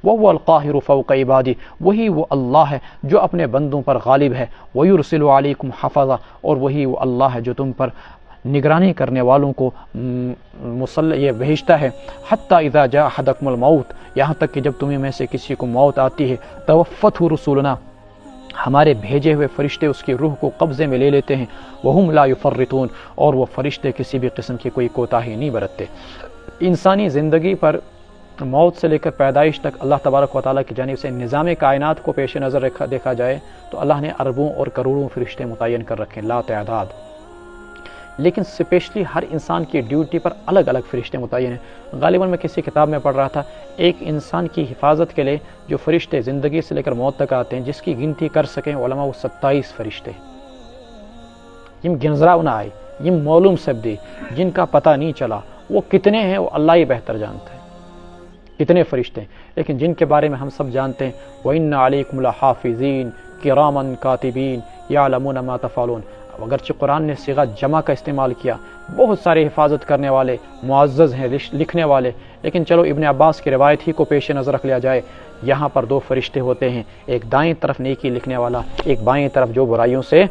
وَهُوَ الْقَاهِرُ فَوْقَ عِبَادِهِ، وہی وہ اللہ ہے جو اپنے بندوں پر غالب ہے، وَيُرْسِلُ عَلَيْكُمْ حَفَظًا، اور وہی وہ اللہ ہے جو تم پر نگرانی کرنے والوں کو یہ بھیجتا ہے، حتیٰ اذا جاء احدکم الموت، یہاں تک کہ جب تمہیں میں سے کسی کو موت آتی ہے، توفتہ رسولنا، ہمارے بھیجے ہوئے فرشتے اس کی روح کو قبضے میں لے لیتے ہیں، وہم لا یفرطون، اور وہ فرشتے کسی بھی قسم کی کوئی کوتاہی نہیں برتتے۔ انسانی زندگی پر موت سے لے کر پیدائش تک اللہ تبارک و تعالیٰ کی جانب سے نظام کائنات کو پیش نظر دیکھا جائے تو اللہ نے اربوں اور کروڑوں فرشتے متعین کر رکھے لا تعداد، لیکن اسپیشلی ہر انسان کی ڈیوٹی پر الگ الگ فرشتے متعین ہیں۔ غالباً میں کسی کتاب میں پڑھ رہا تھا ایک انسان کی حفاظت کے لیے جو فرشتے زندگی سے لے کر موت تک آتے ہیں، جس کی گنتی کر سکیں علماء، وہ 27 فرشتے، یم گنزراؤ نہ آئے، یم معلوم سب دی، جن کا پتہ نہیں چلا وہ کتنے ہیں، وہ اللہ ہی بہتر جانتا ہے کتنے فرشتے ہیں، لیکن جن کے بارے میں ہم سب جانتے ہیں وَإِنَّ عَلَيْكُمْ لَحَافِظِينَ كِرَامًا كَاتِبِينَ يَعْلَمُونَ مَا تَفْعَلُونَ۔ اگرچہ قرآن نے صیغہ جمع کا استعمال کیا، بہت سارے حفاظت کرنے والے معزز ہیں لکھنے والے، لیکن چلو ابن عباس کی روایت ہی کو پیش نظر رکھ لیا جائے، یہاں پر 2 فرشتے ہوتے ہیں، ایک دائیں طرف نیکی لکھنے والا، ایک بائیں طرف جو برائیوں سے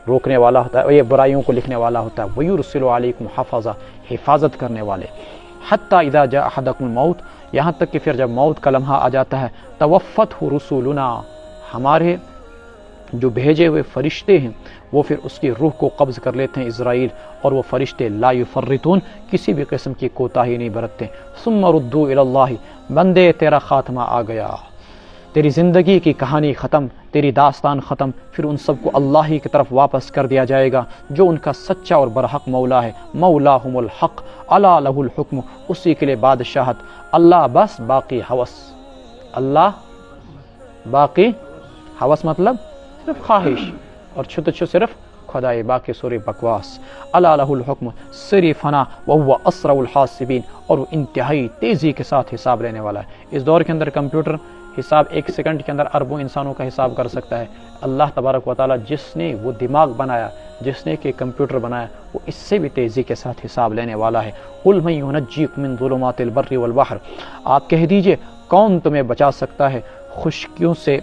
روکنے والا ہوتا ہے، یہ برائیوں کو لکھنے والا ہوتا ہے، وَيُرْسِلُ عَلَيْكُمْ حَفَظًا، حفاظت کرنے والے، حتیٰ اذا جاء احدکم الموت، یہاں تک کہ پھر جب موت کا لمحہ آ جاتا ہے، توفتہ رسولنا، ہمارے جو بھیجے ہوئے فرشتے ہیں وہ پھر اس کی روح کو قبض کر لیتے ہیں اسرائیل، اور وہ فرشتے لا یفرطون، کسی بھی قسم کی کوتاہی نہیں برتتے۔ ثم ردوا الی اللہ، بندے تیرا خاتمہ آ گیا، تیری زندگی کی کہانی ختم، تیری داستان ختم، پھر ان سب کو اللہ ہی کی طرف واپس کر دیا جائے گا جو ان کا سچا اور برحق مولا ہے، مولاہم الحق، الا لہ الحکم، اسی کے لیے بادشاہت، اللہ بس باقی ہوس، اللہ باقی ہوس مطلب صرف خواہش، اور چھت صرف خدائے، باقی سوری بکواس، الا لہ الحکم سری فنا وہو اسرع الحاسبین، اور وہ انتہائی تیزی کے ساتھ حساب لینے والا ہے۔ اس دور کے اندر کمپیوٹر حساب 1 سیکنڈ کے اندر اربوں انسانوں کا حساب کر سکتا ہے، اللہ تبارک و تعالیٰ جس نے وہ دماغ بنایا، جس نے کہ کمپیوٹر بنایا، وہ اس سے بھی تیزی کے ساتھ حساب لینے والا ہے۔ قل من ینجیکم من ظلمات البر والبحر، آپ کہہ دیجئے کون تمہیں بچا سکتا ہے خشکیوں سے،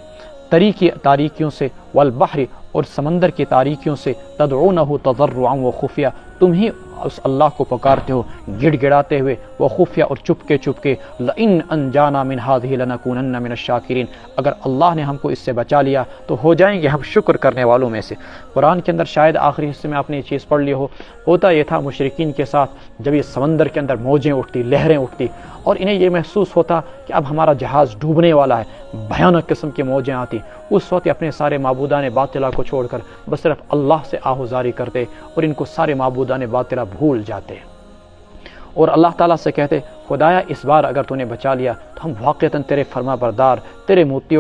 تاریکیوں سے، والبحر، اور سمندر کی تاریکیوں سے، تدعونہ تضرعا وخفیہ، تم ہی اس اللہ کو پکارتے ہو گڑ گڑاتے ہوئے، وخفیہ، اور چپکے چپکے، لئن انجانا من هذه لنکونن من الشاکرین، اگر اللہ نے ہم کو اس سے بچا لیا تو ہو جائیں گے ہم شکر کرنے والوں میں سے۔ قرآن کے اندر شاید آخری حصے میں آپ نے یہ چیز پڑھ لی ہو، ہوتا یہ تھا مشرکین کے ساتھ جب یہ سمندر کے اندر موجیں اٹھتی، لہریں اٹھتی، اور انہیں یہ محسوس ہوتا کہ اب ہمارا جہاز ڈوبنے والا ہے، بھیانک قسم کی موجیں آتی، اس وقت اپنے سارے معبودان باطلہ کو چھوڑ کر بس صرف اللہ سے آہوزاری کرتے، اور ان کو سارے معبودان باطلہ بھول جاتے، اور اللہ تعالیٰ سے کہتے خدایا اس بار اگر تو نے بچا لیا تو ہم واقعتاً تیرے فرما بردار، تیرے مطیع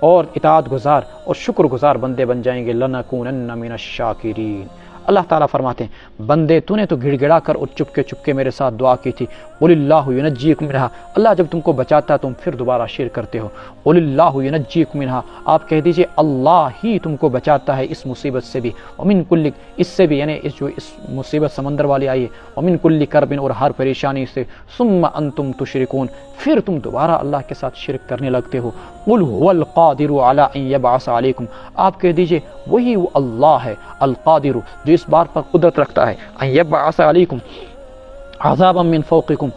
اور اطاعت گزار اور شکر گزار بندے بن جائیں گے، لنکونن من الشاکرین۔ اللہ تعالیٰ فرماتے ہیں بندے تو نے تو گڑ گڑا کر اور چپکے چپکے میرے ساتھ دعا کی تھی، قل اللہ ینجیکم منہا، اللہ جب تم کو بچاتا تم پھر دوبارہ شرک کرتے ہو، قل اللہ ینجیکم منہا، آپ کہہ دیجئے اللہ ہی تم کو بچاتا ہے اس مصیبت سے بھی، ومن کل، اس سے بھی یعنی اس مصیبت سمندر والی آئی ہے، ومن کل کرب، اور ہر پریشانی سے، ثم انتم تشرکون، پھر تم دوبارہ اللہ کے ساتھ شرک کرنے لگتے ہو، قل هو القادر علی ان یبعث علیکم، آپ کہہ دیجئے وہی وہ اللہ ہے القادر جو اس بات پر قدرت رکھتا ہے، ان یبعث علیکم عذابا من فوقکم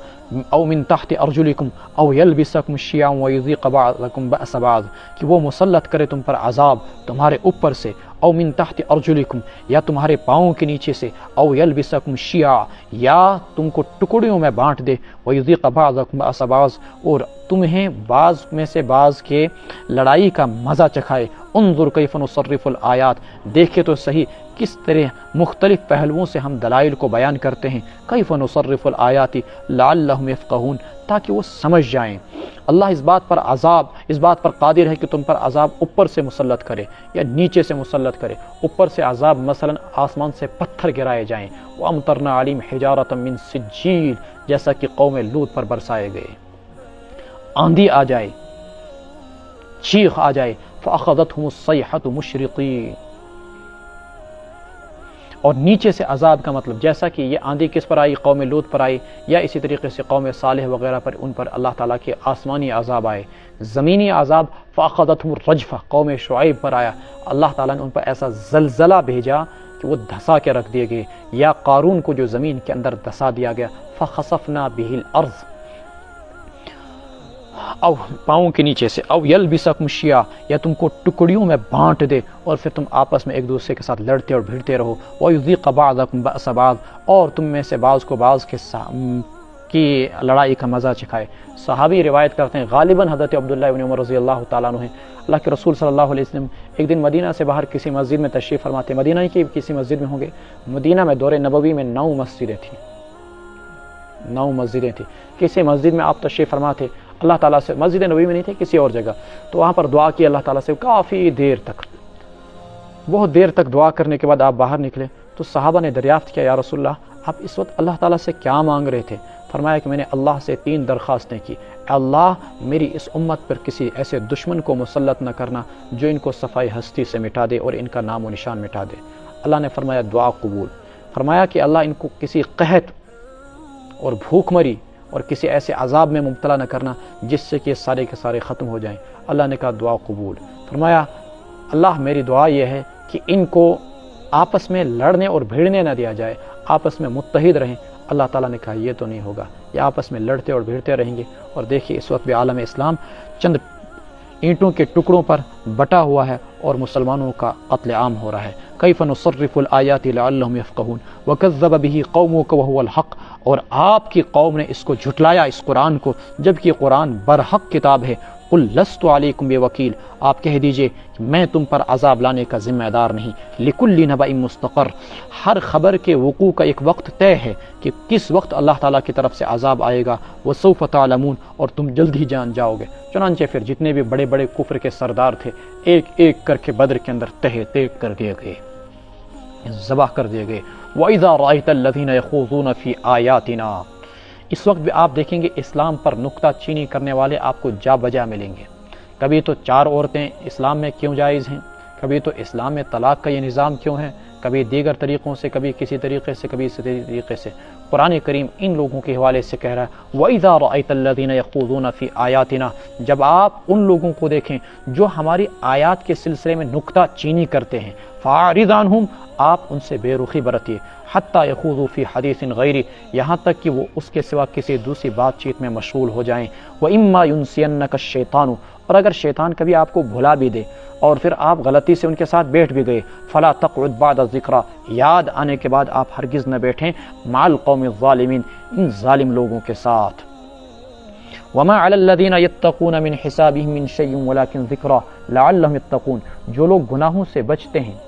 او من تحت ارجلکم او یلبسکم شیعا ویذیق بعضکم بأس بعض، کہ وہ مسلط کرے تم پر عذاب تمہارے اوپر سے، او من تحت ارجلکم، یا تمہارے پاؤں کے نیچے سے، او یلبسکم شیعا، یا تم کو ٹکڑیوں میں بانٹ دے، ویذیق بعضکم بأس بعض، اور تمہیں بعض میں سے بعض کے لڑائی کا مزہ چکھائے۔ انظر کیف نصرف الآیات، دیکھے تو صحیح کس طرح مختلف پہلوؤں سے ہم دلائل کو بیان کرتے ہیں، کیف نصرف الآیات لعلہم یفقہون، تاکہ وہ سمجھ جائیں۔ اللہ اس بات پر قادر ہے کہ تم پر عذاب اوپر سے مسلط کرے یا نیچے سے مسلط کرے، اوپر سے عذاب مثلا آسمان سے پتھر گرائے جائیں، وَأَمْطَرْنَا عَلَيْهِمْ حِجَارَةً مِّن سِجِّيلٍ، جیسا کہ قوم لوط پر برسائے گئے، آندھی آ جائے، چیخ آ جائے، فَأَخَذَتْهُمُ الصَّيْحَةُ مُشْرِقِينَ، اور نیچے سے عذاب کا مطلب جیسا کہ یہ آندھی کس پر آئی، قوم لوط پر آئی، یا اسی طریقے سے قوم صالح وغیرہ پر، ان پر اللہ تعالیٰ کے آسمانی عذاب آئے، زمینی عذاب فاخذتهم الرجفہ قوم شعیب پر آیا، اللہ تعالیٰ نے ان پر ایسا زلزلہ بھیجا کہ وہ دھسا کے رکھ دیے گئے، یا قارون کو جو زمین کے اندر دھسا دیا گیا، فخسفنا به الارض، او پاؤں کے نیچے سے، او یلبسکم شیعا، یا تم کو ٹکڑیوں میں بانٹ دے اور پھر تم آپس میں ایک دوسرے کے ساتھ لڑتے اور بھیڑتے رہو، ویذیق بعضکم بأس بعض، اور تم میں سے بعض کو بعض کی لڑائی کا مزہ چکھائے۔ صحابی روایت کرتے ہیں، غالباً حضرت عبداللہ ابن عمر رضی اللہ تعالیٰ عنہ ہیں، اللہ کے رسول صلی اللہ علیہ وسلم ایک دن مدینہ سے باہر کسی مسجد میں تشریف فرماتے، مدینہ کی کسی مسجد میں ہوں گے، مدینہ میں دور نبوی میں 9 مسجدیں تھیں، 9 مسجدیں تھیں، کسی مسجد میں آپ تشریف فرما تھے، اللہ تعالیٰ سے، مسجد نبوی میں نہیں تھے، کسی اور جگہ، تو وہاں پر دعا کی اللہ تعالیٰ سے کافی دیر تک، بہت دیر تک دعا کرنے کے بعد آپ باہر نکلے تو صحابہ نے دریافت کیا، یا رسول اللہ آپ اس وقت اللہ تعالیٰ سے کیا مانگ رہے تھے؟ فرمایا کہ میں نے اللہ سے 3 درخواستیں کی، اللہ میری اس امت پر کسی ایسے دشمن کو مسلط نہ کرنا جو ان کو صفائی ہستی سے مٹا دے اور ان کا نام و نشان مٹا دے۔ اللہ نے فرمایا دعا قبول۔ فرمایا کہ اللہ ان کو کسی قحط اور بھوک مری اور کسی ایسے عذاب میں مبتلا نہ کرنا جس سے کہ سارے کے سارے ختم ہو جائیں۔ اللہ نے کہا دعا قبول۔ فرمایا اللہ میری دعا یہ ہے کہ ان کو آپس میں لڑنے اور بھیڑنے نہ دیا جائے، آپس میں متحد رہیں۔ اللہ تعالیٰ نے کہا یہ تو نہیں ہوگا، یہ آپس میں لڑتے اور بھیڑتے رہیں گے۔ اور دیکھیے اس وقت بھی عالم اسلام چند اینٹوں کے ٹکڑوں پر بٹا ہوا ہے اور مسلمانوں کا قتل عام ہو رہا ہے۔ کیف نصرف الآیات لعلہم یفقہون وکذب بہ قومک وہو الحق، اور آپ کی قوم نے اس کو جھٹلایا، اس قرآن کو، جبکہ قرآن برحق کتاب ہے۔ قل لست علیکم بوکیل، آپ کہہ دیجئے کہ میں تم پر عذاب لانے کا ذمہ دار نہیں۔ لکل نبأ مستقر، ہر خبر کے وقوع کا ایک وقت طے ہے کہ کس وقت اللہ تعالیٰ کی طرف سے عذاب آئے گا۔ وسوف تعلمون، اور تم جلد ہی جان جاؤ گے۔ چنانچہ پھر جتنے بھی بڑے بڑے کفر کے سردار تھے ایک ایک کر کے بدر کے اندر تہہ تیگ کر دیے گئے، ذبح کر دیے گئے۔ وَإِذَا رَأَيْتَ الَّذِينَ يَخُوضُونَ فِي آيَاتِنَا، اس وقت بھی آپ دیکھیں گے اسلام پر نکتہ چینی کرنے والے آپ کو جا بجا ملیں گے۔ کبھی تو 4 عورتیں اسلام میں کیوں جائز ہیں، کبھی تو اسلام میں طلاق کا یہ نظام کیوں ہے، کبھی دیگر طریقوں سے، کبھی کسی طریقے سے، کبھی اسی طریقے سے۔ قرآن کریم ان لوگوں کے حوالے سے کہہ رہا ہے وَإِذَا رَأَيْتَ الَّذِينَ يَخُوضُونَ فِي آيَاتِنَا، جب آپ ان لوگوں کو دیکھیں جو ہماری آیات کے سلسلے میں نکتہ چینی کرتے ہیں، فَأَعْرِضْ عَنْهُمْ، آپ ان سے بے رخی برتیے، حَتَّى يَخُوضُوا فِي حَدِيثٍ غَيْرِ، یہاں تک کہ وہ اس کے سوا کسی دوسری بات چیت میں مشغول ہو جائیں۔ وَإِمَّا يُنْسِيَنَّكَ الشَّيْطَانُ، اور اگر شیطان کبھی آپ کو بھلا بھی دے اور پھر آپ غلطی سے ان کے ساتھ بیٹھ بھی گئے، فَلَا تَقْعُدْ بَعْدَ الذِّكْرَى، یاد آنے کے بعد آپ ہرگز نہ بیٹھیں مع القوم الظالمین، ان ظالم لوگوں کے ساتھ۔ وَمَا عَلَى الَّذِينَ يَتَّقُونَ مِنْ حِسَابِهِمْ مِنْ شَيْءٍ وَلَكِنْ ذِكْرَى لَعَلَّهُمْ يَتَّقُونَ، جو لوگ گناہوں سے بچتے ہیں،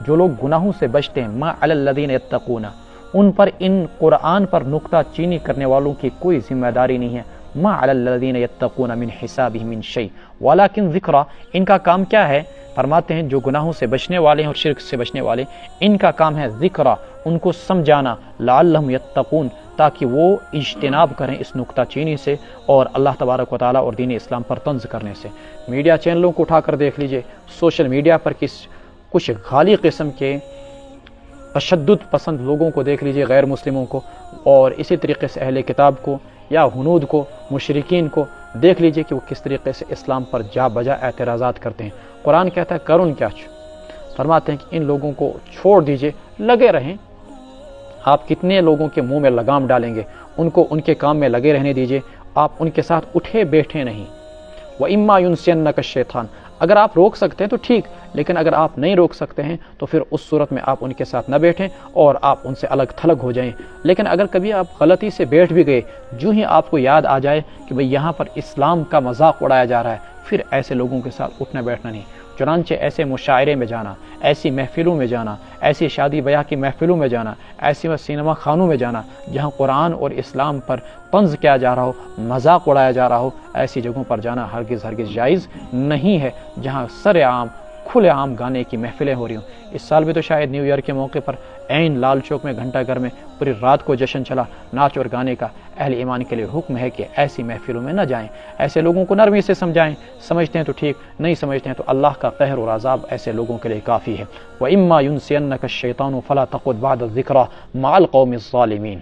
جو لوگ گناہوں سے بچتے ہیں، ما علی الذین یتقون، ان پر ان قرآن پر نکتہ چینی کرنے والوں کی کوئی ذمہ داری نہیں ہے۔ ما علی الذین یتقون من حسابہ من شیء ولکن ذکرى، ان کا کام کیا ہے؟ فرماتے ہیں جو گناہوں سے بچنے والے ہیں اور شرک سے بچنے والے، ان کا کام ہے ذکرى، ان کو سمجھانا، لعلہم یتقون، تاکہ وہ اجتناب کریں اس نکتہ چینی سے اور اللہ تبارک و تعالیٰ اور دین اسلام پر طنز کرنے سے۔ میڈیا چینلوں کو اٹھا کر دیکھ لیجئے، سوشل میڈیا پر کچھ غالی قسم کے تشدد پسند لوگوں کو دیکھ لیجئے، غیر مسلموں کو، اور اسی طریقے سے اہل کتاب کو یا ہنود کو، مشرکین کو دیکھ لیجئے کہ وہ کس طریقے سے اسلام پر جا بجا اعتراضات کرتے ہیں۔ قرآن کہتا ہے کرن کیا، فرماتے ہیں کہ ان لوگوں کو چھوڑ دیجئے، لگے رہیں، آپ کتنے لوگوں کے منہ میں لگام ڈالیں گے، ان کو ان کے کام میں لگے رہنے دیجئے، آپ ان کے ساتھ اٹھے بیٹھے نہیں۔ وَإِمَّا يُنْسِيَنَّكَ الشَّيْطَانُ، اگر آپ روک سکتے ہیں تو ٹھیک، لیکن اگر آپ نہیں روک سکتے ہیں تو پھر اس صورت میں آپ ان کے ساتھ نہ بیٹھیں اور آپ ان سے الگ تھلگ ہو جائیں۔ لیکن اگر کبھی آپ غلطی سے بیٹھ بھی گئے، جو ہی آپ کو یاد آ جائے کہ بھئی یہاں پر اسلام کا مذاق اڑایا جا رہا ہے، پھر ایسے لوگوں کے ساتھ اٹھنا بیٹھنا نہیں۔ چنانچہ ایسے مشاعرے میں جانا، ایسی محفلوں میں جانا، ایسی شادی بیاہ کی محفلوں میں جانا، ایسی سینما خانوں میں جانا جہاں قرآن اور اسلام پر طنز کیا جا رہا ہو، مذاق اڑایا جا رہا ہو، ایسی جگہوں پر جانا ہرگز جائز نہیں ہے، جہاں سر عام کھلے عام گانے کی محفلیں ہو رہی ہوں۔ اس سال بھی تو شاید نیو ایئر کے موقع پر عین لال چوک میں گھنٹہ گھر میں پوری رات کو جشن چلا ناچ اور گانے کا۔ اہل ایمان کے لیے حکم ہے کہ ایسی محفلوں میں نہ جائیں، ایسے لوگوں کو نرمی سے سمجھائیں، سمجھتے ہیں تو ٹھیک، نہیں سمجھتے ہیں تو اللہ کا قہر اور عذاب ایسے لوگوں کے لیے کافی ہے۔ وَإِمَّا يُنْسِيَنَّكَ الشَّيْطَانُ فَلَا تَقْعُدْ بَعْدَ الذِّكْرَىٰ مَعَ الْقَوْمِ الظَّالِمِينَ،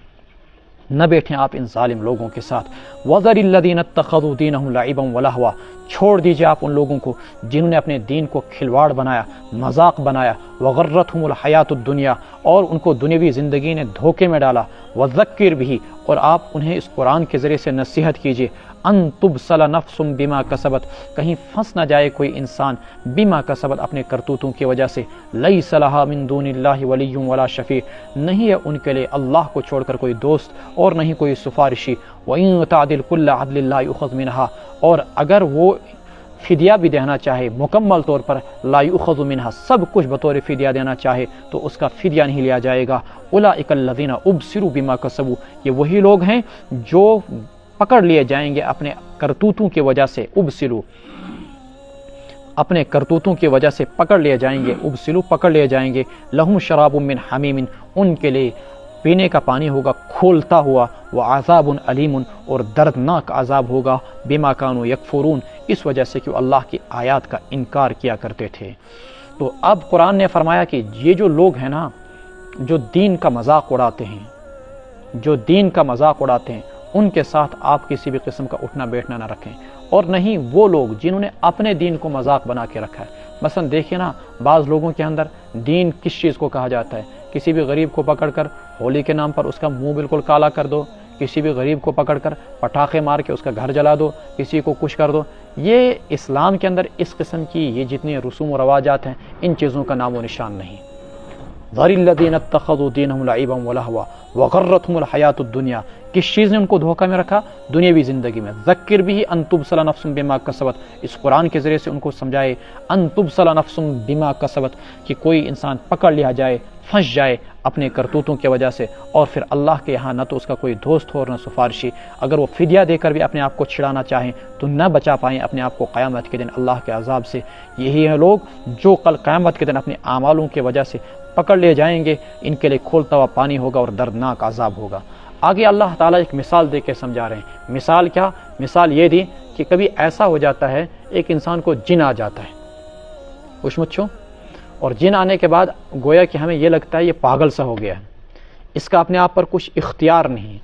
نہ بیٹھیں آپ ان ظالم لوگوں کے ساتھ۔ وَذَرِ الَّذِينَ اتَّخَذُوا دِينَهُمْ لَعِبًا وَلَهْوًا، چھوڑ دیجئے آپ ان لوگوں کو جنہوں نے اپنے دین کو کھلواڑ بنایا، مذاق بنایا، وَغَرَّتْهُمُ الْحَيَاةُ الدُّنْيَا، اور ان کو دنیوی زندگی نے دھوکے میں ڈالا، وَذَكِّرْ بِهِ، اور آپ انہیں اس قرآن کے ذریعے سے نصیحت کیجئے، ان تبصل نفس بما کسبت، کہیں پھنس نہ جائے کوئی انسان بما کسبت، اپنے کرتوتوں کی وجہ سے، لیس لہا من دون اللہ ولی ولا شفیع، نہیں ہے ان کے لیے اللہ کو چھوڑ کر کوئی دوست اور نہیں کوئی سفارشی، وَإِن تَعْدِلْ كُلَّ عَدْلٍ لَا يُؤْخَذْ مِنْهَا، اور اگر وہ فدیہ بھی دینا چاہے مکمل طور پر، لا یؤخذ منها، سب کچھ بطور فدیہ دینا چاہے تو اس کا فدیہ نہیں لیا جائے گا۔ اولئک الذین ابصروا بما کسبوا، یہ وہی لوگ ہیں جو پکڑ لیے جائیں گے اپنے کرتوتوں کی وجہ سے، ابصروا، اپنے کرتوتوں کی وجہ سے پکڑ لیے جائیں گے، ابصروا پکڑ لیے جائیں گے، لہم شراب من حمیم، ان کے لیے پینے کا پانی ہوگا کھولتا ہوا، وعذاب علیم، اور دردناک عذاب ہوگا، بما کانوا یکفرون، اس وجہ سے کہ وہ اللہ کی آیات کا انکار کیا کرتے تھے۔ تو اب قرآن نے فرمایا کہ یہ جو لوگ ہیں نا، جو دین کا مذاق اڑاتے ہیں، جو دین کا مذاق اڑاتے ہیں، ان کے ساتھ آپ کسی بھی قسم کا اٹھنا بیٹھنا نہ رکھیں، اور نہیں وہ لوگ جنہوں نے اپنے دین کو مذاق بنا کے رکھا ہے۔ مثلا دیکھیں نا، بعض لوگوں کے اندر دین کس چیز کو کہا جاتا ہے، کسی بھی غریب کو پکڑ کر ہولی کے نام پر اس کا منہ بالکل کالا کر دو، کسی بھی غریب کو پکڑ کر پٹاخے مار کے اس کا گھر جلا دو، کسی کو کچھ کر دو۔ یہ اسلام کے اندر اس قسم کی یہ جتنی رسوم و رواجات ہیں، ان چیزوں کا نام و نشان نہیں۔ ذَرِ الَّذِينَ اتَّخَذُوا دِينَهُمْ لَعِبًا وَلَهْوًا وَغَرَّتْهُمُ الْحَيَاةُ الدُّنْيَا، کس چیز نے ان کو دھوکہ میں رکھا؟ دنیاوی زندگی میں۔ ذکر بھی ان تبصل نفس بما کسبت، اس قرآن کے ذریعے سے ان کو سمجھائے، ان تبصل نفس بما کسبت، کہ کوئی انسان پکڑ لیا جائے، پھنس جائے اپنے کرتوتوں کی وجہ سے، اور پھر اللہ کے یہاں نہ تو اس کا کوئی دوست ہو اور نہ سفارشی، اگر وہ فدیہ دے کر بھی اپنے آپ کو چھڑانا چاہیں تو نہ بچا پائیں اپنے آپ کو قیامت کے دن اللہ کے عذاب سے۔ یہی ہیں لوگ جو کل قیامت کے دن اپنے اعمالوں کی وجہ سے پکڑ لے جائیں گے، ان کے لیے کھولتا ہوا پانی ہوگا اور دردناک عذاب ہوگا۔ آگے اللہ تعالیٰ ایک مثال دے کے سمجھا رہے ہیں۔ مثال کیا؟ مثال یہ دی کہ کبھی ایسا ہو جاتا ہے ایک انسان کو جن آ جاتا ہے، خوش مچھو، اور جن آنے کے بعد گویا کہ ہمیں یہ لگتا ہے یہ پاگل سا ہو گیا ہے، اس کا اپنے آپ پر کچھ اختیار نہیں،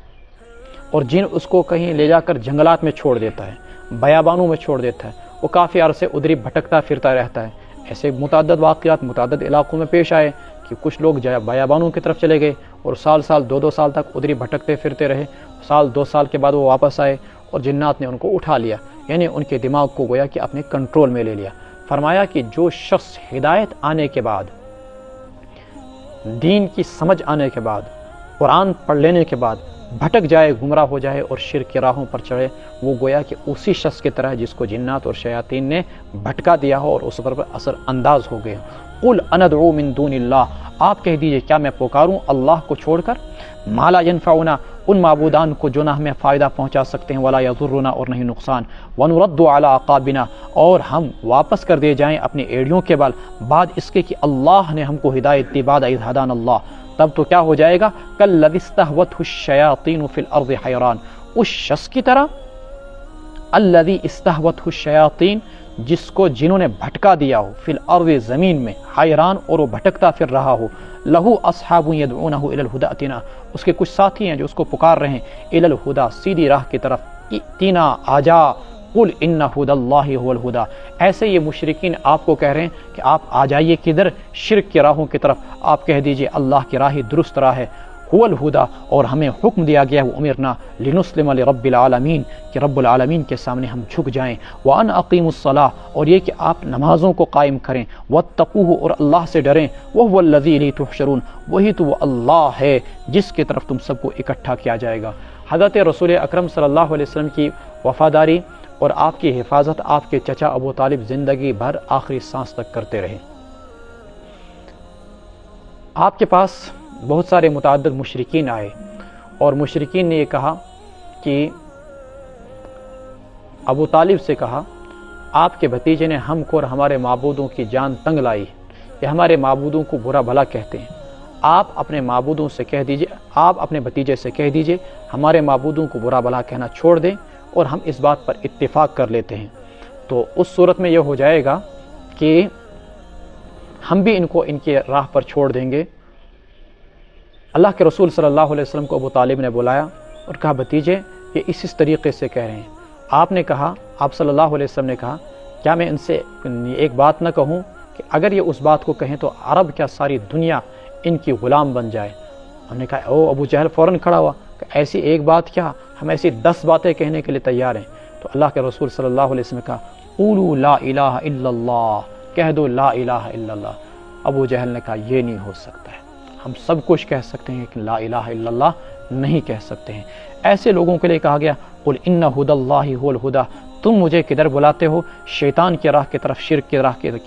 اور جن اس کو کہیں لے جا کر جنگلات میں چھوڑ دیتا ہے، بیابانوں میں چھوڑ دیتا ہے، وہ کافی عرصے ادھر بھٹکتا پھرتا رہتا ہے۔ ایسے متعدد واقعات متعدد علاقوں میں پیش آئے کہ کچھ لوگ بیابانوں کی طرف چلے گئے اور سال دو سال تک ادھر بھٹکتے پھرتے رہے، سال دو سال کے بعد وہ واپس آئے اور جنات نے ان کو اٹھا لیا، یعنی ان کے دماغ کو گویا کہ اپنے کنٹرول میں لے لیا۔ فرمایا کہ جو شخص ہدایت آنے کے بعد، دین کی سمجھ آنے کے بعد، قرآن پڑھ لینے کے بعد بھٹک جائے، گمراہ ہو جائے اور شرک کی راہوں پر چڑھے، وہ گویا کہ اسی شخص کی طرح جس کو جنات اور شیاطین نے بھٹکا دیا ہو اور اس پر اثر انداز ہو گئے۔ قل انا ادعو من دون اللہ، آپ کہہ دیجئے کیا میں پکاروں اللہ کو چھوڑ کر، ما لا ينفعنا، ان معبودان کو جو نہ ہمیں فائدہ پہنچا سکتے ہیں، ولا یضرنا، اور نہیں نقصان، ونرد علی اعقابنا، اور ہم واپس کر دیے جائیں اپنی ایڑیوں کے بل، بعد اس کے کہ اللہ نے ہم کو ہدایت دی، بعد اذ ہدانا اللہ، تب تو کیا ہو جائے گا؟ کالذی استہوتہ الشیاطین فی الارض حیران، اس شخص کی طرح، الذی استہوتہ الشیاطین، جس کو جنہوں نے بھٹکا دیا ہو، فی الارض، زمین میں، حیران، اور وہ بھٹکتا پھر رہا ہو، لہو اصحاب یدعونہ الی الہدی اتنا، اس کے کچھ ساتھی ہیں جو اس کو پکار رہے ہیں، الی الہدی، سیدھی راہ کی طرف، اتنا، آجا، قل ان ہدی اللہ هو الہدی، ایسے یہ مشرکین آپ کو کہہ رہے ہیں کہ آپ آ جائیے کدھر؟ شرک کی راہوں کی طرف، آپ کہہ دیجئے اللہ کی راہ درست راہ ہے، هو الہدی، اور ہمیں حکم دیا گیا ہے، امرنا لنسلم لرب العالمین، کہ رب العالمین کے سامنے ہم جھک جائیں، وان اقیموا الصلاۃ، اور یہ کہ آپ نمازوں کو قائم کریں، واتقوہ، اور اللہ سے ڈریں، وہو الذی الیہ تحشرون، وہی تو وہ اللہ ہے جس کی طرف تم سب کو اکٹھا کیا جائے گا۔ حضرت رسول اکرم صلی اللہ علیہ وسلم کی وفاداری اور آپ کی حفاظت آپ کے چچا ابو طالب زندگی بھر آخری سانس تک کرتے رہے۔ آپ کے پاس بہت سارے متعدد مشرکین آئے، اور مشرکین نے یہ کہا کہ ابو طالب سے کہا، آپ کے بھتیجے نے ہم کو اور ہمارے معبودوں کی جان تنگ لائی، یہ ہمارے معبودوں کو برا بھلا کہتے ہیں، آپ اپنے معبودوں سے کہہ دیجئے، آپ اپنے بھتیجے سے کہہ دیجئے ہمارے معبودوں کو برا بھلا کہنا چھوڑ دیں اور ہم اس بات پر اتفاق کر لیتے ہیں۔ تو اس صورت میں یہ ہو جائے گا کہ ہم بھی ان کو ان کے راہ پر چھوڑ دیں گے۔ اللہ کے رسول صلی اللہ علیہ وسلم کو ابو طالب نے بلایا اور کہا بھتیجے یہ اس طریقے سے کہہ رہے ہیں۔ آپ نے کہا، آپ صلی اللہ علیہ وسلم نے کہا کیا میں ان سے ایک بات نہ کہوں کہ اگر یہ اس بات کو کہیں تو عرب کیا ساری دنیا ان کی غلام بن جائے۔ ہم نے کہا او ابو جہل فوراً کھڑا ہوا کہ ایسی ایک بات کیا، ہم ایسی 10 باتیں کہنے کے لیے تیار ہیں۔ تو اللہ کے رسول صلی اللہ علیہ وسلم نے کہا قولوا لا الہ الا اللہ، کہہ دو لا الہ الا اللہ۔ ابو جہل نے کہا یہ نہیں ہو سکتا ہے، ہم سب کچھ کہہ سکتے ہیں لیکن لا الہ الا اللہ نہیں کہہ سکتے ہیں۔ ایسے لوگوں کے لیے کہا گیا قل ان ھدی اللہ ھو الھدی، تم مجھے کدھر بلاتے ہو؟ شیطان کی راہ کی طرف، شرک کی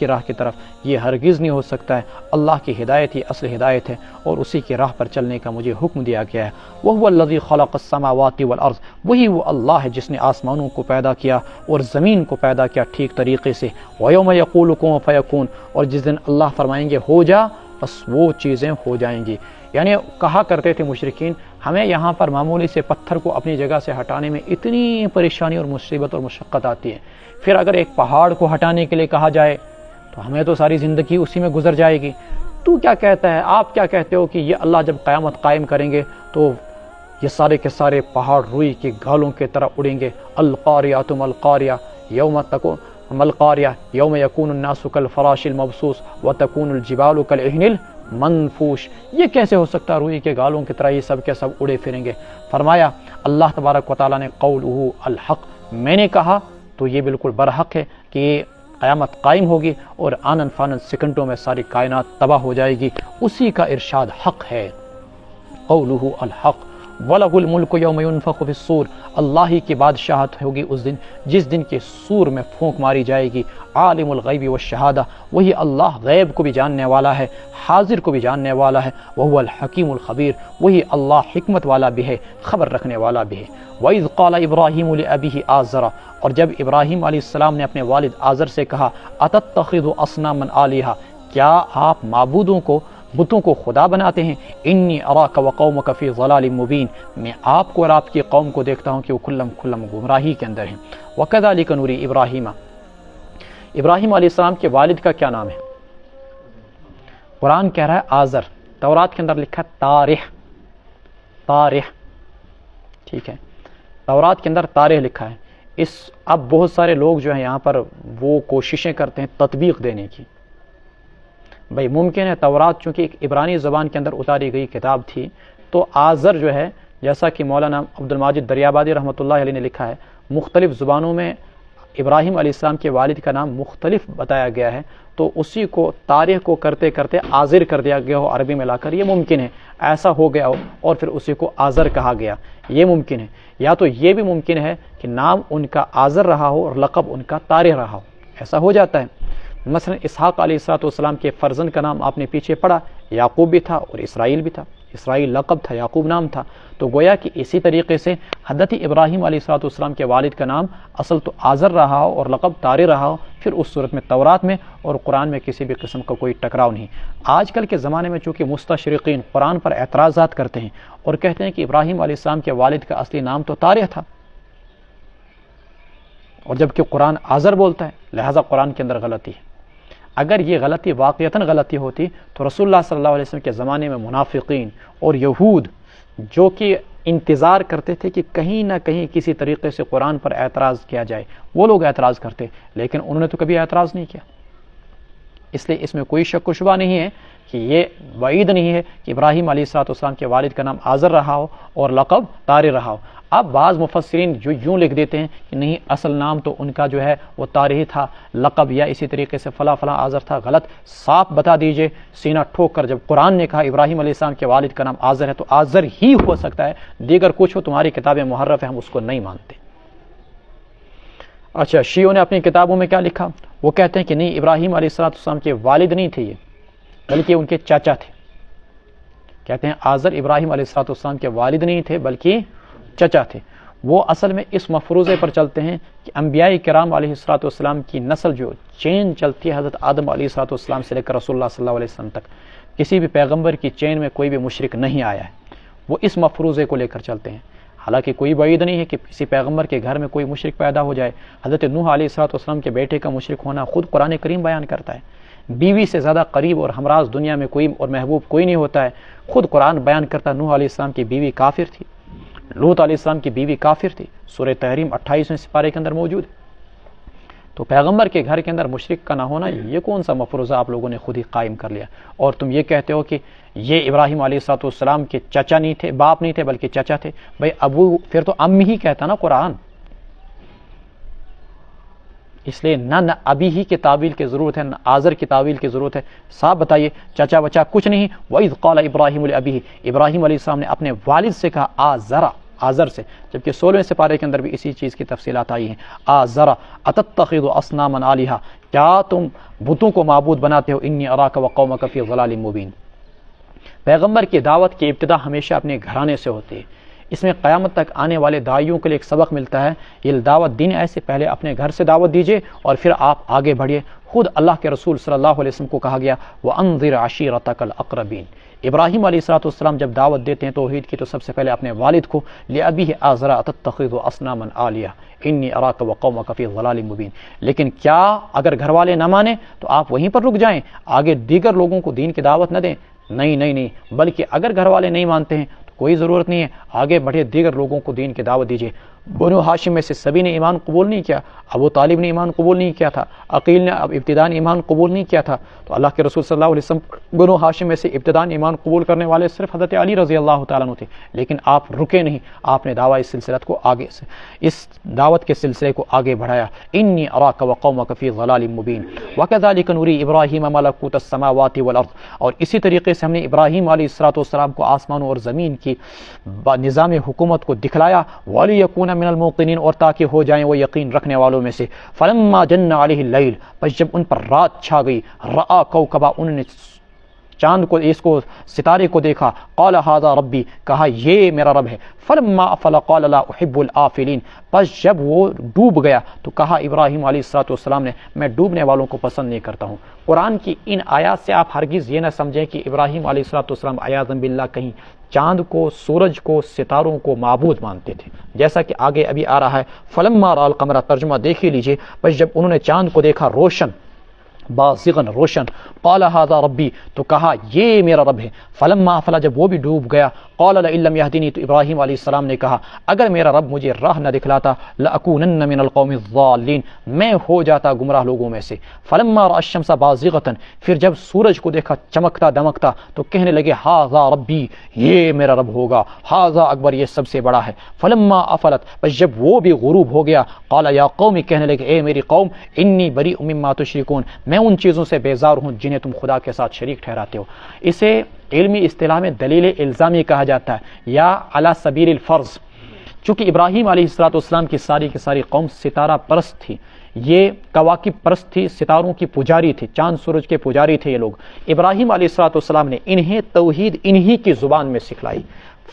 راہ کی طرف۔ یہ ہرگز نہیں ہو سکتا ہے، اللہ کی ہدایت ہی اصل ہدایت ہے اور اسی کی راہ پر چلنے کا مجھے حکم دیا گیا ہے۔ وَهُوَ الَّذِي خَلَقَ السَّمَاوَاتِ وَالْأَرْضِ، وہی وہ اللہ ہے جس نے آسمانوں کو پیدا کیا اور زمین کو پیدا کیا ٹھیک طریقے سے۔ وَيَوْمَ يَقُولُ كُن فَيَكُونُ، اور جس دن اللہ فرمائیں گے ہو جا، بس وہ چیزیں ہو جائیں گی۔ یعنی کہا کرتے تھے مشرکین ہمیں یہاں پر معمولی سے پتھر کو اپنی جگہ سے ہٹانے میں اتنی پریشانی اور مصیبت اور مشقت آتی ہے، پھر اگر ایک پہاڑ کو ہٹانے کے لیے کہا جائے تو ہمیں تو ساری زندگی اسی میں گزر جائے گی۔ تو کیا کہتا ہے، آپ کیا کہتے ہو کہ یہ اللہ جب قیامت قائم کریں گے تو یہ سارے کے سارے پہاڑ روئی کی گالوں کی طرح اڑیں گے۔ القاریۃ ما القاریہ یوم تکون ما القاریہ یوم یکون الناس کالفراش المبثوث وتکون الجبال کالعہن منفوش۔ یہ کیسے ہو سکتا ہے؟ روئی کے گالوں کی طرح یہ سب کے سب اڑے پھریں گے۔ فرمایا اللہ تبارک و تعالیٰ نے قولہ الحق، میں نے کہا تو یہ بالکل برحق ہے کہ یہ قیامت قائم ہوگی اور آنن فانن سیکنڈوں میں ساری کائنات تباہ ہو جائے گی، اسی کا ارشاد حق ہے۔ قولہ الحق وَلَهُ الْمُلْكُ يَوْمَ يُنفَخُ فِي الصُّورِ، اللہ ہی کی بادشاہت ہوگی اس دن جس دن کے سور میں پھونک ماری جائے گی۔ عالم الغیب والشہادہ، وہی اللہ غیب کو بھی جاننے والا ہے، حاضر کو بھی جاننے والا ہے۔ وَهُوَ الْحَكِيمُ الْخَبِيرُ، وہی اللہ حکمت والا بھی ہے، خبر رکھنے والا بھی ہے۔ وَإِذْ قَالَ إِبْرَاهِيمُ لِأَبِيهِ آزَرَ، اور جب ابراہیم علیہ السلام نے اپنے والد آزر سے کہا أَتَتَّخِذُ أَصْنَامًا آلِهَةً، کیا آپ معبودوں کو، بتوں کو خدا بناتے ہیں؟ انی اراک وقومک فی ضلال مبین، میں آپ کو اور آپ کی قوم کو دیکھتا ہوں کہ وہ کھلم گمراہی کے اندر ہیں۔ وکذالک نوری ابراہیم، ابراہیم علیہ السلام کے والد کا کیا نام ہے؟ قرآن کہہ رہا ہے آزر، تورات کے اندر لکھا تارح، تارح، ٹھیک ہے، تورات کے اندر تارح لکھا ہے۔ اب بہت سارے لوگ جو ہیں یہاں پر وہ کوششیں کرتے ہیں تطبیق دینے کی۔ بھائی ممکن ہے تورات چونکہ ایک عبرانی زبان کے اندر اتاری گئی کتاب تھی، تو آزر جو ہے جیسا کہ مولانا عبد الماجد دریابادی رحمۃ اللہ علیہ نے لکھا ہے، مختلف زبانوں میں ابراہیم علیہ السلام کے والد کا نام مختلف بتایا گیا ہے، تو اسی کو تاریخ کو کرتے کرتے آزر کر دیا گیا ہو عربی میں لا کر، یہ ممکن ہے ایسا ہو گیا ہو اور پھر اسی کو آزر کہا گیا، یہ ممکن ہے۔ یا تو یہ بھی ممکن ہے کہ نام ان کا آزر رہا ہو اور لقب ان کا تاریخ رہا ہو، ایسا ہو جاتا ہے۔ مثلا اسحاق علیہ السلام کے فرزند کا نام آپ نے پیچھے پڑھا، یعقوب بھی تھا اور اسرائیل بھی تھا، اسرائیل لقب تھا، یعقوب نام تھا، تو گویا کہ اسی طریقے سے حضرت ابراہیم علیہ السلام کے والد کا نام اصل تو آزر رہا ہو اور لقب طارق رہا ہو، پھر اس صورت میں تورات میں اور قرآن میں کسی بھی قسم کا کوئی ٹکراؤ نہیں۔ آج کل کے زمانے میں چونکہ مستشرقین قرآن پر اعتراضات کرتے ہیں اور کہتے ہیں کہ ابراہیم علیہ السلام کے والد کا اصلی نام تو طارق تھا، اور جبکہ قرآن آزر بولتا ہے، لہذا قرآن کے اندر غلطی ہے۔ اگر یہ غلطی واقعتاً غلطی ہوتی تو رسول اللہ صلی اللہ علیہ وسلم کے زمانے میں منافقین اور یہود جو کہ انتظار کرتے تھے کہ کہیں نہ کہیں کسی طریقے سے قرآن پر اعتراض کیا جائے، وہ لوگ اعتراض کرتے، لیکن انہوں نے تو کبھی اعتراض نہیں کیا۔ اس لیے اس میں کوئی شک و شبہ نہیں ہے کہ یہ وعید نہیں ہے کہ ابراہیم علیہ السلام کے والد کا نام آزر رہا ہو اور لقب طارق رہا ہو۔ اب بعض مفسرین جو یوں لکھ دیتے ہیں کہ نہیں اصل نام تو ان کا جو ہے وہ طارق تھا، لقب یا اسی طریقے سے فلاں فلاں آزر تھا، غلط، صاف بتا دیجئے سینہ ٹھوک کر۔ جب قرآن نے کہا ابراہیم علیہ السلام کے والد کا نام آزر ہے تو آزر ہی ہو سکتا ہے، دیگر کچھ ہو، تمہاری کتابیں محرف ہے، ہم اس کو نہیں مانتے۔ اچھا، شیعوں نے اپنی کتابوں میں کیا لکھا؟ وہ کہتے ہیں کہ نہیں ابراہیم علیہ السلام کے والد نہیں تھے یہ، بلکہ ان کے چاچا تھے۔ کہتے ہیں آزر ابراہیم علیہ السلام کے والد نہیں تھے بلکہ چچا تھے۔ وہ اصل میں اس مفروضے پر چلتے ہیں کہ انبیاء کرام علیہ السلام کی نسل جو چین چلتی ہے حضرت آدم علیہ السلام سے لے کر رسول اللہ صلی اللہ علیہ وسلم تک، کسی بھی پیغمبر کی چین میں کوئی بھی مشرک نہیں آیا ہے، وہ اس مفروضے کو لے کر چلتے ہیں۔ حالانکہ کوئی بعید نہیں ہے کہ کسی پیغمبر کے گھر میں کوئی مشرک پیدا ہو جائے۔ حضرت نوح علیہ السلام کے بیٹے کا مشرک ہونا خود قرآن کریم بیان کرتا ہے۔ بیوی سے زیادہ قریب اور ہمراز دنیا میں کوئی اور محبوب کوئی نہیں ہوتا ہے، خود قرآن بیان کرتا ہے۔ نوح علیہ السلام کی بیوی کافر تھی، لوط علیہ السلام کی بیوی کافر تھی، سورہ تحریم 28ویں سپارے کے اندر موجود ہے۔ تو پیغمبر کے گھر کے اندر مشرک کا نہ ہونا یہ کون سا مفروضہ آپ لوگوں نے خود ہی قائم کر لیا، اور تم یہ کہتے ہو کہ یہ ابراہیم علیہ السلام کے چچا نہیں تھے، باپ نہیں تھے بلکہ چچا تھے۔ بھائی ابو پھر تو امی ہی کہتا نا قرآن، اس لیے نہ ابھی ہی کے تعویل کی ضرورت ہے، نہ آزر کی تعویل کی ضرورت ہے۔ صاحب بتائیے چچا بچا کچھ نہیں۔ وَإِذْ قَالَ إِبْرَاهِيمُ لِأَبِيهِ، ابراہیم علیہ السلام نے اپنے والد سے کہا آزر سے، جبکہ 16ویں سپارے کے اندر بھی اسی چیز کی تفصیلات آئی ہیں۔ آزر اتتخذ اصناما آلہہ، کیا تم بتوں کو معبود بناتے ہو؟ انی اراک وقومک فی ضلال مبین۔ پیغمبر کی دعوت کی ابتدا ہمیشہ اپنے گھرانے سے ہوتی ہے۔ اس میں قیامت تک آنے والے داعیوں کے لیے ایک سبق ملتا ہے، یہ دعوت دین ایسے پہلے اپنے گھر سے دعوت دیجیے اور پھر آپ آگے بڑھیے۔ خود اللہ کے رسول صلی اللہ علیہ وسلم کو کہا گیا وَأَنذِرْ عَشِيرَتَكَ الْأَقْرَبِينَ۔ ابراہیم علیہ السلام جب دعوت دیتے ہیں توحید کی تو سب سے پہلے اپنے والد کو، لِأَبِيهِ آزَرَ أَتَتَّخِذُ أَصْنَامًا آلِهَةً إِنِّي أَرَاكَ وَقَوْمَكَ فِي ضَلَالٍ مُبِينٍ۔ لیکن کیا اگر گھر والے نہ مانیں تو آپ وہیں پر رک جائیں، آگے دیگر لوگوں کو دین کی دعوت نہ دیں؟ نہیں، بلکہ اگر گھر والے نہیں مانتے ہیں تو کوئی ضرورت نہیں ہے، آگے بڑھے، دیگر لوگوں کو دین کی دعوت دیجیے۔ بنو ہاشم میں سے سبھی نے ایمان قبول نہیں کیا، ابو طالب نے ایمان قبول نہیں کیا تھا، عقیل نے ابتداءً ایمان قبول نہیں کیا تھا، تو اللہ کے رسول صلی اللہ علیہ وسلم بنو ہاشم میں سے ابتداءً ایمان قبول کرنے والے صرف حضرت علی رضی اللہ تعالیٰ عنہ تھے، لیکن آپ رکے نہیں، آپ نے دعویٰ اس دعوت کے سلسلے کو آگے بڑھایا۔ انی اراک وقومک فی ضلال مبین وکذالک نری ابراہیم ملکوت السماوات والارض، اور اسی طریقے سے ہم نے ابراہیم علیہ السلام کو آسمانوں اور زمین کی نظام حکومت کو دکھلایا، ولیکون من الموقنین، اور تاکہ ہو جائیں وہ یقین رکھنے والوں میں سے۔ فلما جن علیہ اللیل، پس جب ان پر رات چھا گئی، رآ کوکبا، انہوں نے چاند کو، اس کو ستارے کو دیکھا، قال ھذا ربی، کہا یہ میرا رب ہے۔ فلما افل قال لا احب الآفلین، پس جب وہ ڈوب گیا تو کہا ابراہیم علیہ السلام نے میں ڈوبنے والوں کو پسند نہیں کرتا ہوں۔ قرآن کی ان آیات سے آپ ہرگز یہ نہ سمجھیں کہ ابراہیم علیہ السلام عیاذا باللہ کہیں چاند کو، سورج کو، ستاروں کو معبود مانتے تھے، جیسا کہ آگے ابھی آ رہا ہے۔ فلما رأى القمر، ترجمہ دیکھ ہی لیجیے، پس جب انہوں نے چاند کو دیکھا روشن، بازغن روشن، قال ھذا ربی، تو کہا یہ میرا رب ہے۔ فلما افل، جب وہ بھی ڈوب گیا، قال لئن لم يهدنی، تو ابراہیم علیہ السلام نے کہا اگر میرا رب مجھے راہ نہ دکھلاتا، لأکونن من القوم الضالین، میں ہو جاتا گمراہ لوگوں میں سے۔ فلما رأى الشمس بازغة، پھر جب سورج کو دیکھا چمکتا دمکتا تو کہنے لگے ھذا ربی، یہ میرا رب ہوگا، ھذا اکبر، یہ سب سے بڑا ہے۔ فلما افلت، پس جب وہ بھی غروب ہو گیا، قال یا قوم، کہنے لگے اے میری قوم، انی بریء مما تشرکون، میں ان چیزوں سے بیزار ہوں جنہیں تم خدا کے ساتھ شریک ٹھہراتے ہو۔ اسے علمی اصطلاح میں دلیل الزامی کہا جاتا ہے، یا علی سبیل الفرض۔ چونکہ ابراہیم علیہ السلام کی ساری قوم ستارہ پرست تھی، یہ کواکب پرست تھی، ستاروں کی پجاری تھی، چاند سورج کے پجاری تھے یہ لوگ۔ ابراہیم علیہ السلام نے انہیں توحید انہی کی زبان میں سکھلائی،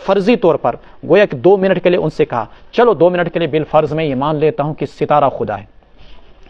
فرضی طور پر، گویا کہ 2 منٹ کے لیے ان سے کہا چلو 2 منٹ کے لیے بالفرض میں یہ مان لیتا ہوں کہ ستارہ خدا ہے۔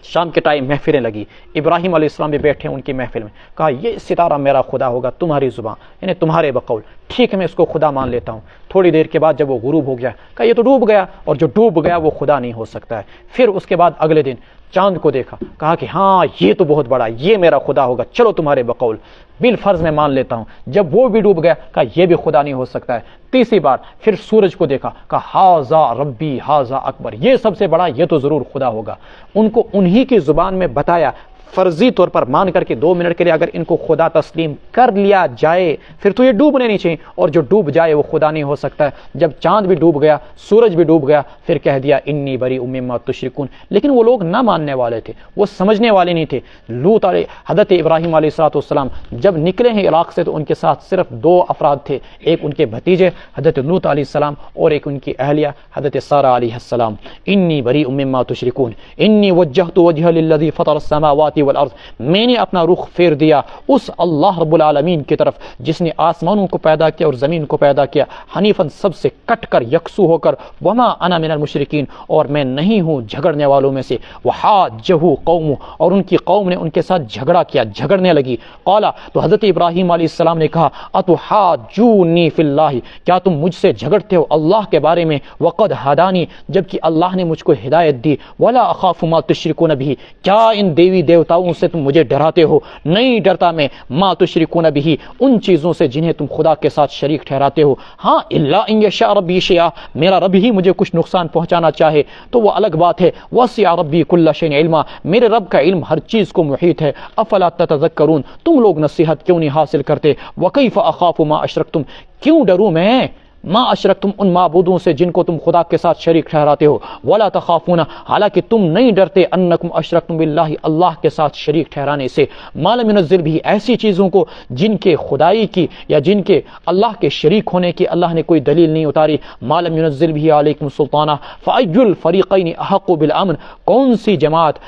شام کے ٹائم محفلیں لگی، ابراہیم علیہ السلام بھی بیٹھے ان کی محفل میں، کہا یہ ستارہ میرا خدا ہوگا تمہاری زبان، یعنی تمہارے بقول، ٹھیک ہے میں اس کو خدا مان لیتا ہوں۔ تھوڑی دیر کے بعد جب وہ غروب ہو گیا، کہا یہ تو ڈوب گیا، اور جو ڈوب گیا وہ خدا نہیں ہو سکتا ہے۔ پھر اس کے بعد اگلے دن چاند کو دیکھا، کہا کہ ہاں یہ تو بہت بڑا، یہ میرا خدا ہوگا، چلو تمہارے بقول، بالفرض میں مان لیتا ہوں۔ جب وہ بھی ڈوب گیا، کہا یہ بھی خدا نہیں ہو سکتا ہے۔ تیسری بار پھر سورج کو دیکھا، کہا ھذا ربی ھذا اکبر، یہ سب سے بڑا، یہ تو ضرور خدا ہوگا۔ ان کو انہی کی زبان میں بتایا، فرضی طور پر مان کر کے 2 منٹ کے لیے اگر ان کو خدا تسلیم کر لیا جائے پھر تو یہ ڈوبنے نہیں چاہیے، اور جو ڈوب جائے وہ خدا نہیں ہو سکتا ہے۔ جب چاند بھی ڈوب گیا، سورج بھی ڈوب گیا، پھر کہہ دیا انی بریء مما تشرکون۔ لیکن وہ لوگ نہ ماننے والے تھے، وہ سمجھنے والے نہیں تھے۔ لوط علیہ حضرت ابراہیم علیہ السلام جب نکلے ہیں عراق سے تو ان کے ساتھ صرف 2 افراد تھے، ایک ان کے بھتیجے حضرت لوط علیہ السلام اور ایک ان کی اہلیہ حضرت سارہ علیہ السلام۔ انی بریء مما تشرکون انی وجہت وجہ للذی فطر السماوات والارض، میں نے اپنا رخ پھیر دیا اس اللہ رب العالمین کی طرف جس نے آسمانوں کو پیدا کیا اور زمین کو پیدا کیا، حنیفاً سب سے کٹ کر یکسو ہو کر، وما انا من المشرکین، اور میں نہیں ہوں جھگڑنے والوں میں سے، وحاجہ قوم، اور ان کی قوم نے ان کے ساتھ جھگڑا کیا، جھگڑنے لگی، قالا، تو حضرت ابراہیم علیہ السلام نے کہا، اتحاجونی فی اللہ، کیا تم مجھ سے جھگڑتے ہو اللہ کے بارے میں، وقد ہدانی، جبکہ اللہ نے مجھ کو ہدایت دی، ولا اخاف ما تشرکون بھی، کیا ان دیوی دیوتاؤں سے تم مجھے ڈراتے ہو؟ نہیں ڈرتا میں، ما تشرکون بھی، ان چیزوں سے جنہیں تم خدا کے ساتھ شریک ٹھہراتے ہو، ہاں الا ان یشاء ربی شیئا، میرا رب ہی مجھے کچھ نقصان پہنچانا چاہے تو وہ الگ بات ہے، وسع ربی کل شیء علما، میرے رب کا علم ہر چیز کو محیط ہے، افلا تتذکرون، تم لوگ نصیحت کیوں نہیں حاصل کرتے؟ وکیف اخاف ما اشرکتم، کیوں ڈروں میں ما اشرکتم، ان معبودوں سے جن کو تم خدا کے ساتھ شریک ٹھہراتے ہو، ولا تخافون، حالانکہ تم نہیں ڈرتے، انکم اشرکتم باللہ، اللہ کے ساتھ شریک ٹھہرانے سے، ما لم ينزل بھی، ایسی چیزوں کو جن کے خدائی کی یا جن کے اللہ کے شریک ہونے کی اللہ نے کوئی دلیل نہیں اتاری، ما لم ينزل بھی علیکم سلطانہ، فأی الفریقین احق بالامن، کون سی جماعت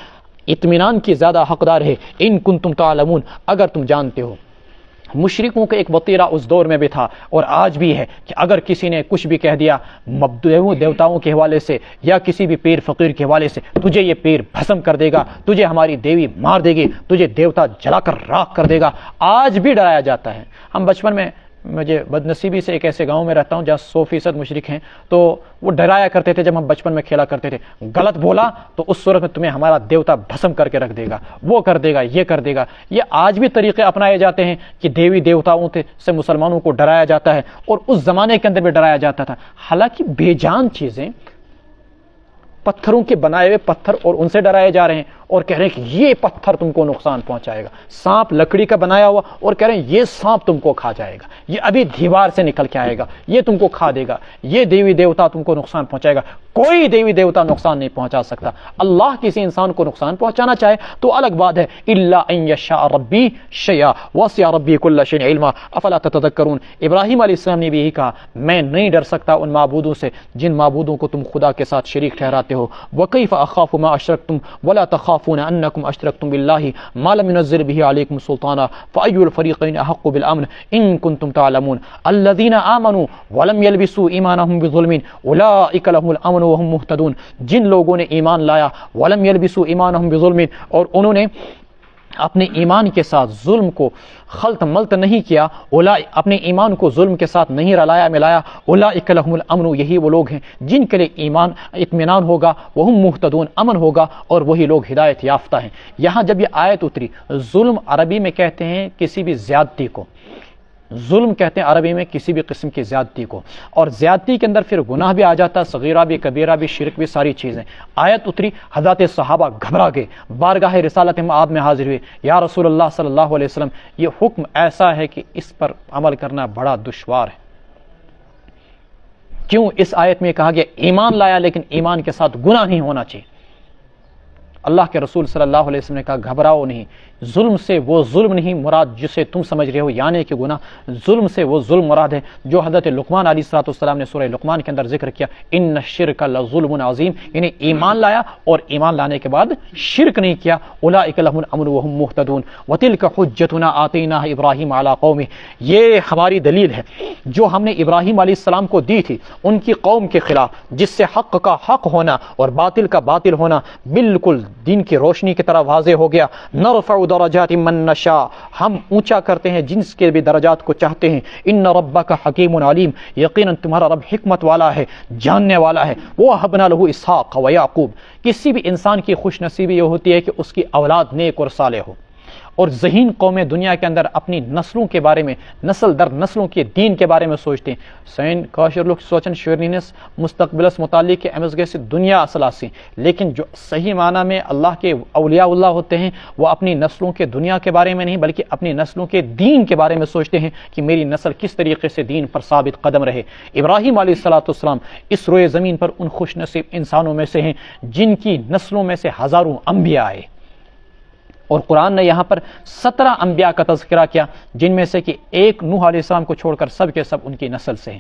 اطمینان کی زیادہ حقدار ہے، ان کنتم تعلمون، اگر تم جانتے ہو۔ مشرکوں کا ایک وطیرہ اس دور میں بھی تھا اور آج بھی ہے کہ اگر کسی نے کچھ بھی کہہ دیا دیوتاؤں کے حوالے سے یا کسی بھی پیر فقیر کے حوالے سے، تجھے یہ پیر بھسم کر دے گا، تجھے ہماری دیوی مار دے گی، تجھے دیوتا جلا کر راکھ کر دے گا، آج بھی ڈرایا جاتا ہے۔ ہم بچپن میں، مجھے بدنصیبی سے ایک ایسے گاؤں میں رہتا ہوں جہاں 100% مشرک ہیں، تو وہ ڈرایا کرتے تھے جب ہم بچپن میں کھیلا کرتے تھے، غلط بولا تو اس صورت میں تمہیں ہمارا دیوتا بھسم کر کے رکھ دے گا، وہ کر دے گا، یہ کر دے گا۔ یہ آج بھی طریقے اپنائے جاتے ہیں کہ دیوی دیوتاؤں سے مسلمانوں کو ڈرایا جاتا ہے، اور اس زمانے کے اندر بھی ڈرایا جاتا تھا، حالانکہ بے جان چیزیں، پتھروں کے بنائے ہوئے پتھر، اور ان سے ڈرائے جا رہے ہیں اور کہہ رہے ہیں کہ یہ پتھر تم کو نقصان پہنچائے گا، سانپ لکڑی کا بنایا ہوا اور کہہ رہے ہیں یہ سانپ تم کو کھا جائے گا، یہ ابھی دیوار سے نکل کے آئے گا، یہ تم کو کھا دے گا، یہ دیوی دیوتا تم کو نقصان پہنچائے گا۔ کوئی دیوی دیوتا نقصان نہیں پہنچا سکتا۔ اللہ کسی انسان کو نقصان پہنچانا چاہے تو الگ بات ہے، الا ان یشاء ربی شیئا وسع ربی کل شیء علما افلا تتذکرون۔ ابراہیم علیہ السلام نے بھی یہی کہا، میں نہیں ڈر سکتا ان معبودوں سے جن معبودوں کو تم خدا کے ساتھ شریک ٹھہراتے ہو، وکیف اخاف ما اشرکتم ولا تخافون انکم اشرکتم باللہ ما لم ينزل به علیکم سلطانا فأی الفریقین احق بالامن ان کنتم تعلمون الذین آمنوا ولم يلبسوا ایمانهم بظلم اولئک لهم الامن وهم مهتدون، جن لوگوں نے ایمان لایا، ولم يلبسوا ایمانهم بظلم، اور انہوں نے اپنے ایمان کے ساتھ ظلم کو خلط ملط نہیں کیا، اپنے ایمان کو ظلم کے ساتھ نہیں رلایا ملایا، اولئک لهم الامن، یہی وہ لوگ ہیں جن کے لیے ایمان اطمینان ہوگا، وہم مہتدون، امن ہوگا، اور وہی لوگ ہدایت یافتہ ہیں۔ یہاں جب یہ آیت اتری، ظلم عربی میں کہتے ہیں کسی بھی زیادتی کو، ظلم کہتے ہیں عربی میں کسی بھی قسم کی زیادتی کو، اور زیادتی کے اندر پھر گناہ بھی آ جاتا ہے، صغیرہ بھی، کبیرہ بھی، شرک بھی، ساری چیزیں۔ آیت اتری، حضرات صحابہ گھبرا گئے، بارگاہ رسالت مآب میں حاضر ہوئے، یا رسول اللہ صلی اللہ علیہ وسلم، یہ حکم ایسا ہے کہ اس پر عمل کرنا بڑا دشوار ہے۔ کیوں اس آیت میں کہا گیا ایمان لایا لیکن ایمان کے ساتھ گناہ نہیں ہونا چاہیے؟ اللہ کے رسول صلی اللہ علیہ وسلم نے کہا گھبراؤ نہیں، ظلم سے وہ ظلم نہیں مراد جسے تم سمجھ رہے ہو یعنی کہ گناہ، ظلم سے وہ ظلم مراد ہے جو حضرت لقمان علیہ الصلوۃ والسلام نے سورہ لقمان کے اندر ذکر کیا، ان الشرک لظلم عظیم، یعنی ایمان لایا اور ایمان لانے کے بعد شرک نہیں کیا، اولئک لهم الامن وهم مهتدون وتلک حجتنا آتیناها ابراہیم علی قومه، یہ ہماری دلیل ہے جو ہم نے ابراہیم علیہ السلام کو دی تھی ان کی قوم کے خلاف، جس سے حق کا حق ہونا اور باطل کا باطل ہونا بالکل دین کی روشنی کی طرح واضح ہو گیا۔ نرفع درجات من نشاء، ہم اونچا کرتے ہیں جنس کے بھی درجات کو چاہتے ہیں، ان ربک حکیم علیم، یقیناً تمہارا رب حکمت والا ہے، جاننے والا ہے۔ وَوَهَبْنَا لَهُ اسحاق وَيَعْقُوب، کسی بھی انسان کی خوش نصیبی یہ ہوتی ہے کہ اس کی اولاد نیک اور صالح ہو، اور ذہین قومیں دنیا کے اندر اپنی نسلوں کے بارے میں، نسل در نسلوں کے دین کے بارے میں سوچتے ہیں۔ سین کاشر لوگ سوچن شورنینس مستقبلس متعلق کے امز گئے سے دنیا اصلاسی، لیکن جو صحیح معنی میں اللہ کے اولیاء اللہ ہوتے ہیں وہ اپنی نسلوں کے دنیا کے بارے میں نہیں بلکہ اپنی نسلوں کے دین کے بارے میں سوچتے ہیں کہ میری نسل کس طریقے سے دین پر ثابت قدم رہے۔ ابراہیم علیہ الصلوۃ والسلام اس روئے زمین پر ان خوش نصیب انسانوں میں سے ہیں جن کی نسلوں میں سے ہزاروں انبیاء آئے، اور قرآن نے یہاں پر 17 انبیاء کا تذکرہ کیا، جن میں سے کہ ایک نوح علیہ السلام کو چھوڑ کر سب کے سب ان کی نسل سے ہیں۔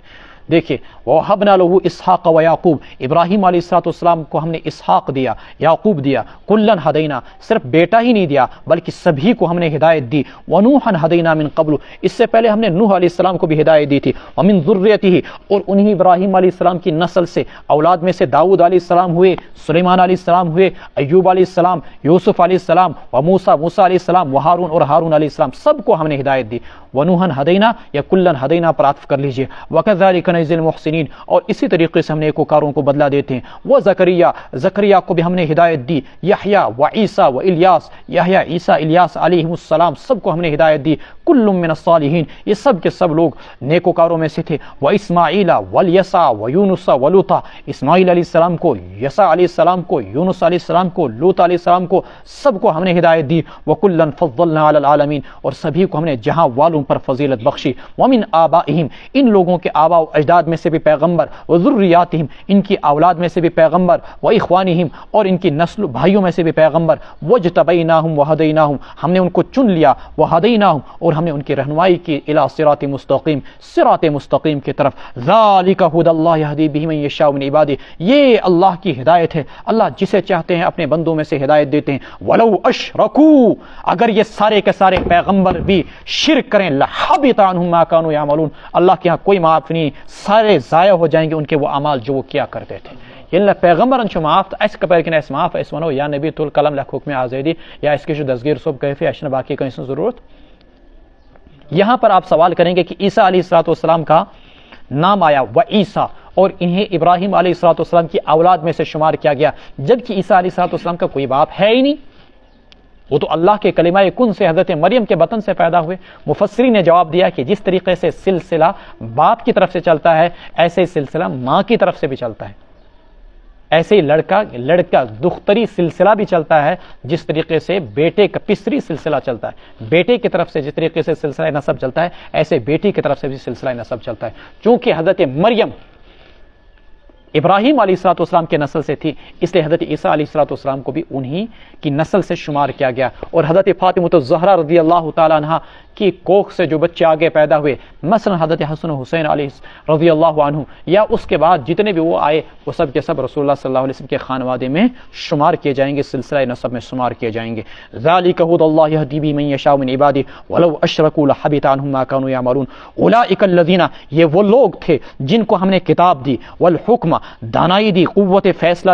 دیکھیے وَوَهَبْنَا لَهُ اسحاق و یعقوب، ابراہیم علیہ السلام کو ہم نے اسحاق دیا، یعقوب دیا، کلن ہدینا، صرف بیٹا ہی نہیں دیا بلکہ سبھی کو ہم نے ہدایت دی، ونوحا ہدینا من قبل، اس سے پہلے ہم نے نوح علیہ السلام کو بھی ہدایت دی تھی، ومن ذریتہ، اور انہی ابراہیم علیہ السلام کی نسل سے اولاد میں سے داؤد علیہ السلام ہوئے، سلیمان علیہ السلام ہوئے، ایوب علیہ السلام، یوسف علیہ السلام، وموسیٰ علیہ السلام، وہارون اور ہارون علیہ السلام، سب کو ہم نے ہدایت دی، ونوحا ہدینا یا کلن ہدینا پر عطف کر لیجئے، وکذالک نجزی المحسنین، اور اسی طریقے سے ہم نے نیکوکاروں کو بدلہ دیتے ہیں، وزکریا، زکریا کو بھی ہم نے ہدایت دی، یحییٰ و عیسیٰ و الیاس، یحییٰ، عیسیٰ، الیاس علیہ السلام، سب کو ہم نے ہدایت دی، کل من الصالحین، یہ سب کے سب لوگ نیکوکاروں میں سے تھے، واسماعیل والیسع ویونس ولوطا، اسماعیل علیہ السلام کو، یسع علیہ السلام کو، یونس علیہ السلام کو، لوط علیہ السلام کو، سب کو ہم نے ہدایت دی، وکلا فضلنا علی العالمین، اور سبھی کو ہم نے جہاں والوں پر فضیلت بخشی، ومن آبائہم، ان لوگوں کے آباء و اجداد میں سے بھی پیغمبر، وذریاتہم، ان کی اولاد میں سے بھی پیغمبر، واخوانہم، اور ان کی نسل بھائیوں میں سے بھی پیغمبر، واجتبیناہم وہدیناہم، ہم نے ان کو چن لیا، وہدیناہم، اور ہم نے ان کی رہنمائی کی، الی صراط مستقیم، صراط مستقیم کی طرف، ذالک ھدی اللہ یہدی بہ من یشاء من عبادہ، یہ اللہ کی ہدایت ہے، اللہ جسے چاہتے ہیں اپنے بندوں میں سے ہدایت دیتے ہیں، ولو اشرکوا، اگر یہ سارے کے سارے پیغمبر بھی شرک کریں، لحبط عنہم ما کانوا یعملون، اللہ کے ہاں کوئی معاف نہیں، سارے ضائع ہو جائیں گے ان کے وہ اعمال جو وہ کیا کرتے تھے. یعنی پیغمبرن چھ معاف تو اس کپر کن اس معاف اس ونو یا نبی تل کلم لکھ حکم آزادی یا اس کے جو دستگیر صبح کیفی اشن باقی کہیں سے ضرورت. یہاں پر آپ سوال کریں گے کہ عیسیٰ علیہ السلام کا نام آیا و عیسیٰ، اور انہیں ابراہیم علیہ السلام کی اولاد میں سے شمار کیا گیا، جبکہ عیسیٰ علیہ السلام کا کوئی باپ ہے ہی نہیں، وہ تو اللہ کے کلمہ کن سے حضرت مریم کے بطن سے پیدا ہوئے. مفسرین نے جواب دیا کہ جس طریقے سے سلسلہ باپ کی طرف سے چلتا ہے ایسے ہی سلسلہ ماں کی طرف سے بھی چلتا ہے، ایسے ہی لڑکا دختری سلسلہ بھی چلتا ہے، جس طریقے سے بیٹے کا پسری سلسلہ چلتا ہے، بیٹے کی طرف سے جس طریقے سے سلسلہ نسب چلتا ہے ایسے بیٹی کی طرف سے بھی سلسلہ نسب چلتا ہے. چونکہ حضرت مریم ابراہیم علیہ السلام کے نسل سے تھی، اس لیے حضرت عیسیٰ علیہ السلام کو بھی انہی کی نسل سے شمار کیا گیا. اور حضرت فاطمہ الزہرا رضی اللہ تعالیٰ عنہ کی کوکھ سے جو بچے آگے پیدا ہوئے، مثلا حضرت حسن و حسین علیہ رضی اللہ عنہ، یا اس کے بعد جتنے بھی وہ آئے وہ سب کے سب رسول اللہ صلی اللہ علیہ وسلم کے خانوادے میں شمار کیے جائیں گے، سلسلہ نسب میں شمار کیے جائیں گے. ذالک ھدی اللہ یہدی بہ من یشاء من عبادہ ولو اشرکوا لحبط عنہم ما کانوا یعملون. اولئک الذین، یہ وہ لوگ تھے جن کو ہم نے کتاب دی، والحکم، دانائی دی، قوت فیصلہ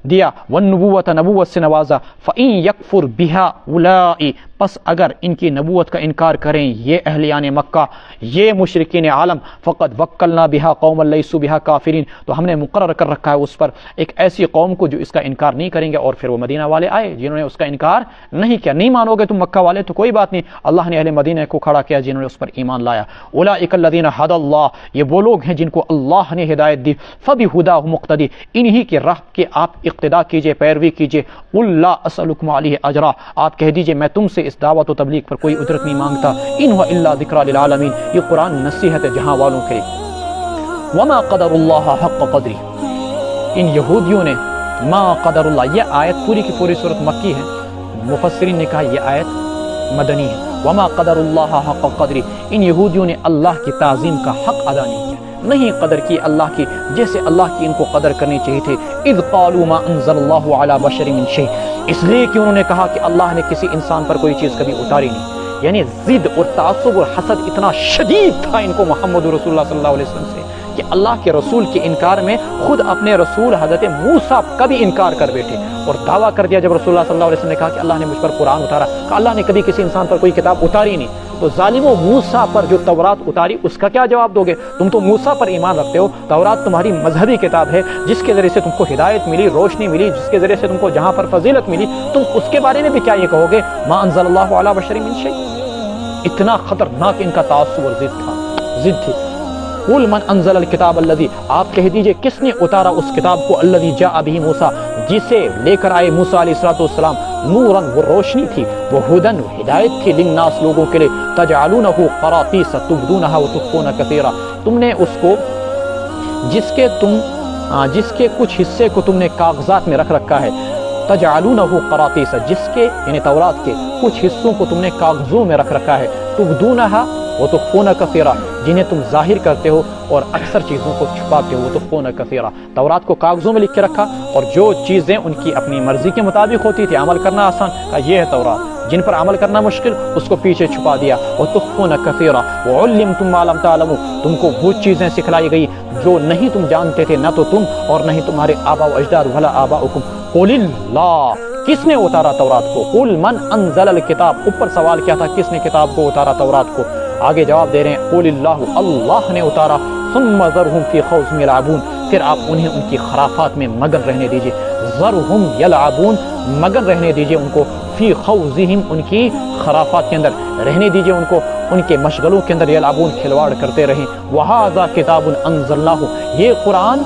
دیا، والنبوت، نبوت سے نوازا، فإن یکفر بہا اولائی، پس اگر ان کی نبوت کا انکار کریں یہ اہلیان مکہ، یہ مشرکین عالم، فقد وکلنا بہا قوما لیسوا بہا کافرین، تو ہم نے مقرر کر رکھا ہے اس پر ایک ایسی قوم کو جو اس کا انکار نہیں کریں گے. اور پھر وہ مدینہ والے آئے جنہوں نے اس کا انکار نہیں کیا. نہیں مانو گے تم مکہ والے تو کوئی بات نہیں، اللہ نے اہل مدینہ کو کھڑا کیا جنہوں نے اس پر ایمان لایا. اولئک الذین ھدی اللہ، یہ وہ لوگ ہیں جن کو اللہ نے ہدایت دی. فبہداہ مقتدی، انہی کے راہ کے آپ اقتدا کیجئے، پیروی کیجئے. قل لا اسألکم علیہ اجرا، آپ کہہ دیجئے میں تم سے اس دعوت و تبلیغ پر کوئی اجرت نہیں مانگتا. ان هو الا ذکر للعالمین، یہ قرآن نصیحت ہے جہاں والوں کے لیے. وما قدر اللہ حق قدری، ان یہودیوں نے ما قدر اللہ، یہ آیت پوری کی پوری صورت مکی ہے، مفسرین نے کہا یہ آیت مدنی ہے. وما قدر اللہ حق قدری، ان یہودیوں نے اللہ کی تعظیم کا حق ادا نہیں کیا، نہیں قدر کی اللہ کی جیسے اللہ کی ان کو قدر کرنی چاہیے تھی. اذ قالوا ما انزل اللہ علی بشر من شیء، اس لیے کہ انہوں نے کہا کہ اللہ نے کسی انسان پر کوئی چیز کبھی اتاری نہیں. یعنی ضد اور تعصب اور حسد اتنا شدید تھا ان کو محمد رسول اللہ صلی اللہ علیہ وسلم سے کہ اللہ کے رسول کے انکار میں خود اپنے رسول حضرت موسیٰ کا بھی انکار کر بیٹھے اور دعویٰ کر دیا. جب رسول اللہ صلی اللہ علیہ وسلم نے کہا کہ اللہ نے مجھ پر قرآن اتارا، کہ اللہ نے کبھی کسی انسان پر کوئی کتاب اتاری نہیں، تو ظالموں موسیٰ پر جو تورات اتاری اس کا کیا جواب دو گے؟ تم تو موسیٰ پر ایمان رکھتے ہو، تورات تمہاری مذہبی کتاب ہے جس کے ذریعے سے تم کو ہدایت ملی، روشنی ملی، جس کے ذریعے سے تم کو جہاں پر فضیلت ملی، تم اس کے بارے میں بھی کیا یہ کہو گے ما انزل اللہ علی بشر من شیء؟ اتنا خطرناک ان کا تعصب اور ضد تھی. قل من انزل الکتاب الذی، آپ کہہ دیجئے کس نے اتارا اس کتاب کو، الذی جاء بہ موسیٰ، جسے لے کر آئے موسیٰ علیہ السلام، نوراً، وہ روشنی تھی، وہ ہدن، ہدایت تھی، للناس، لوگوں کے لیے، تجعلونہ قراطیس تبدونہ وتخفون کثیرا، تم نے اس کو جس کے کچھ حصے کو تم نے کاغذات میں رکھ رکھا ہے، تجعلونہ قراطیس، جس کے یعنی تورات کے کچھ حصوں کو تم نے کاغذوں میں رکھ رکھا ہے، تبدونہ وتخفون کثیرا، جنہیں تم ظاہر کرتے ہو اور اکثر چیزوں کو چھپاتے ہو، وتخفون کثیرا۔ تورات کو کاغذوں میں لکھ کے رکھا، اور جو چیزیں ان کی اپنی مرضی کے مطابق ہوتی تھی، عمل کرنا آسان، کہا یہ ہے تورات، جن پر عمل کرنا مشکل اس کو پیچھے چھپا دیا۔ وتخفون کثیرا وعلمتم ما لم تعلموا، تم کو وہ چیزیں سکھلائی گئی جو نہیں تم جانتے تھے، نہ تو تم اور نہ ہی تمہارے آباء و اجداد، ولا آباؤکم۔ قل اللہ، کس نے اتارا تورات کو؟ قل من انزل الکتاب، اوپر سوال کیا تھا کس نے کتاب کو اتارا تورات کو، آگے جواب دے رہے ہیں قل اللہ، اللہ نے اتارا۔ ثم ذرهم فی خوضهم یلعبون، پھر آپ انہیں ان کی خرافات میں مگن رہنے دیجئے۔ ذرهم یلعبون، مگن رہنے دیجئے ان کو، فی خوضهم، ان کی خرافات کے اندر رہنے دیجئے ان کو، ان کے مشغلوں کے اندر یلعبون، کھلواڑ کرتے رہیں۔ وہذا کتاب انزلناہ، یہ قرآن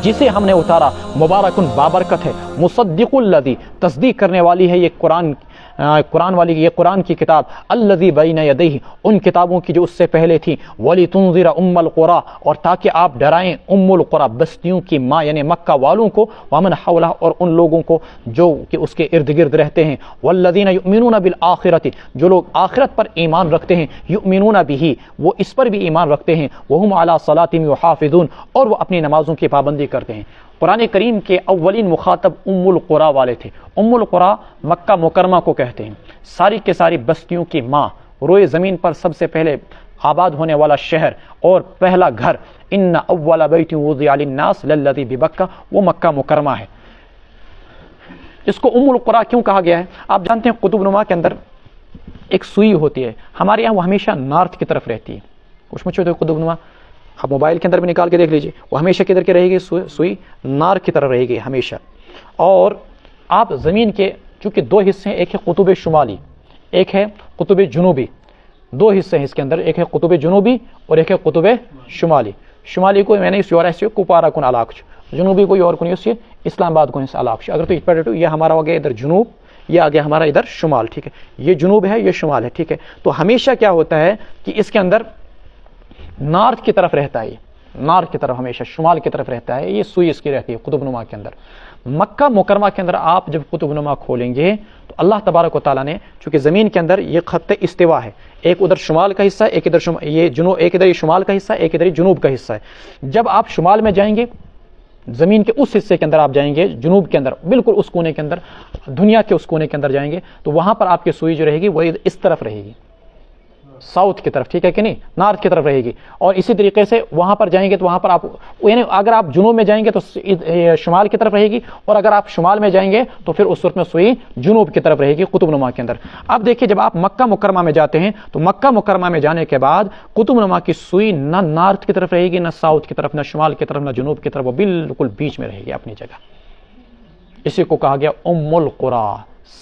جسے ہم نے اتارا، مبارکن، بابرکت ہے، مصدق الذی، تصدیق کرنے والی ہے یہ قرآن والی یہ قرآن کی کتاب، الذی بین یدیہ، ان کتابوں کی جو اس سے پہلے تھی، ولتنذر ام القری، اور تاکہ آپ ڈرائیں ام القری، بستیوں کی ماں یعنی مکہ والوں کو، ومن حولہ، اور ان لوگوں کو جو کہ اس کے ارد گرد رہتے ہیں، والذین یؤمنون بالآخرۃ، جو لوگ آخرت پر ایمان رکھتے ہیں، یؤمنون بہ، وہ اس پر بھی ایمان رکھتے ہیں، وہم علی صلاتہم یحافظون، اور وہ اپنی نمازوں کی پابندی کرتے ہیں۔ قرآن کریم کے اولین مخاطب ام القری والے تھے۔ ام القری مکہ مکرمہ کو کہتے ہیں، ساری کے ساری بستیوں کی ماں، روئے زمین پر سب سے پہلے آباد ہونے والا شہر اور پہلا گھر، ان اول بیت وضع للناس للذی ببکہ، وہ مکہ مکرمہ ہے۔ اس کو ام القری کیوں کہا گیا ہے؟ آپ جانتے ہیں قطب نما کے اندر ایک سوئی ہوتی ہے، ہمارے یہاں وہ ہمیشہ نارتھ کی طرف رہتی ہے، کچھ مچھو تو قطب نما آپ موبائل کے اندر بھی نکال کے دیکھ لیجئے، وہ ہمیشہ کدھر کی رہے گی؟ سوئی نارتھ کی طرف رہے گی ہمیشہ۔ اور آپ زمین کے چونکہ دو حصے ہیں، ایک ہے قطب شمالی، ایک ہے قطب جنوبی، دو حصے ہیں اس کے اندر، ایک ہے قطب جنوبی اور ایک ہے قطب شمالی۔ شمالی کو میں نے اس یورا سے کپارا کن علاقہ، جنوبی کو اور کن سے اسلام آباد کن علاقہ۔ اگر تو پڑھو یہ ہمارا ہو گیا ادھر جنوب، یہ آ گیا ہمارا ادھر شمال، ٹھیک ہے، یہ جنوب ہے یہ شمال ہے، ٹھیک ہے۔ تو ہمیشہ کیا ہوتا ہے کہ اس کے اندر نارتھ کی طرف رہتا ہے، نارتھ کی طرف ہمیشہ شمال کی طرف رہتا ہے، یہ سوئی اس کی رہتی ہے قطب نما کے اندر۔ مکہ مکرمہ کے اندر آپ جب قطب نما کھولیں گے تو اللہ تبارک و تعالیٰ نے، چونکہ زمین کے اندر یہ خط استوا ہے، ایک ادھر شمال کا حصہ ہے، ایک ادھر یہ جنوب، ایک ادھر یہ شمال کا حصہ ہے، ایک ادھر یہ جنوب کا حصہ ہے۔ جب آپ شمال میں جائیں گے، زمین کے اس حصے کے اندر آپ جائیں گے، جنوب کے اندر بالکل اس کونے کے اندر، دنیا کے اس کونے کے اندر جائیں گے، تو وہاں پر آپ کی سوئی جو رہے گی وہ اس طرف رہے گی، ساؤتھ کی طرف، ٹھیک ہے کہ نہیں، نارتھ کی طرف رہے گی۔ اور اسی طریقے سے وہاں پر جائیں گے تو وہاں پر آپ، یعنی اگر آپ جنوب میں جائیں گے تو شمال کی طرف رہے گی، اور اگر آپ شمال میں جائیں گے تو پھر اس صورت میں سوئی جنوب کی طرف رہے گی قطب نما کے اندر۔ اب دیکھیے جب آپ مکہ مکرمہ میں جاتے ہیں تو مکہ مکرمہ میں جانے کے بعد قطب نما کی سوئی نہ نارتھ کی طرف رہے گی، نہ ساؤتھ کی طرف، نہ شمال کی طرف، نہ جنوب کی طرف، وہ بالکل بیچ میں رہے گی اپنی جگہ۔ اسی کو کہا گیا ام القری،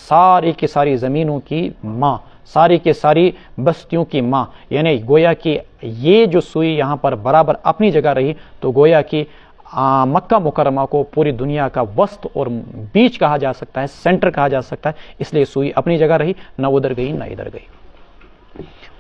ساری کی ساری زمینوں کی ماں، ساری کے ساری بستیوں کی ماں، یعنی گویا کہ یہ جو سوئی یہاں پر برابر اپنی جگہ رہی تو گویا کہ مکہ مکرمہ کو پوری دنیا کا وسط اور بیچ کہا جا سکتا ہے، سینٹر کہا جا سکتا ہے، اس لیے سوئی اپنی جگہ رہی، نہ ادھر گئی نہ ادھر گئی۔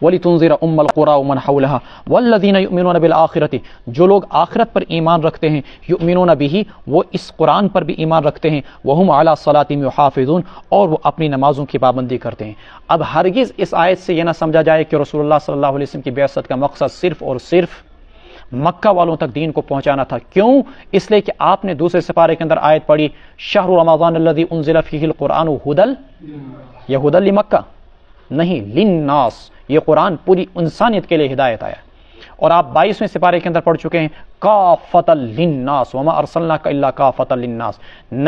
وَلِتُنذِرَ أُمَّ الْقُرَىٰ وَمَنْ حَوْلَهَا وَالَّذِينَ يُؤْمِنُونَ بِالْآخِرَةِ، جو لوگ آخرت پر ایمان رکھتے ہیں، یؤمنون بہ، وہ اس قرآن پر بھی ایمان رکھتے ہیں، وَهُمْ عَلَىٰ صَلَاتِهِمْ يُحَافِظُونَ، اور وہ اپنی نمازوں کی پابندی کرتے ہیں۔ اب ہرگز اس آیت سے یہ نہ سمجھا جائے کہ رسول اللہ صلی اللہ علیہ وسلم کی بعثت کا مقصد صرف اور صرف مکہ والوں تک دین کو پہنچانا تھا۔ کیوں؟ اس لیے کہ آپ نے دوسرے سپارے کے اندر آیت پڑھی، شہر رمضان الذی انزل فیہ القرآن ھدی، یہ ھدی لمکہ نہیں، للناس، یہ قرآن پوری انسانیت کے لیے ہدایت آیا۔ اور آپ 22ویں سپارے کے اندر پڑھ چکے ہیں، کافۃ للناس وما ارسلناک الا کافۃ للناس،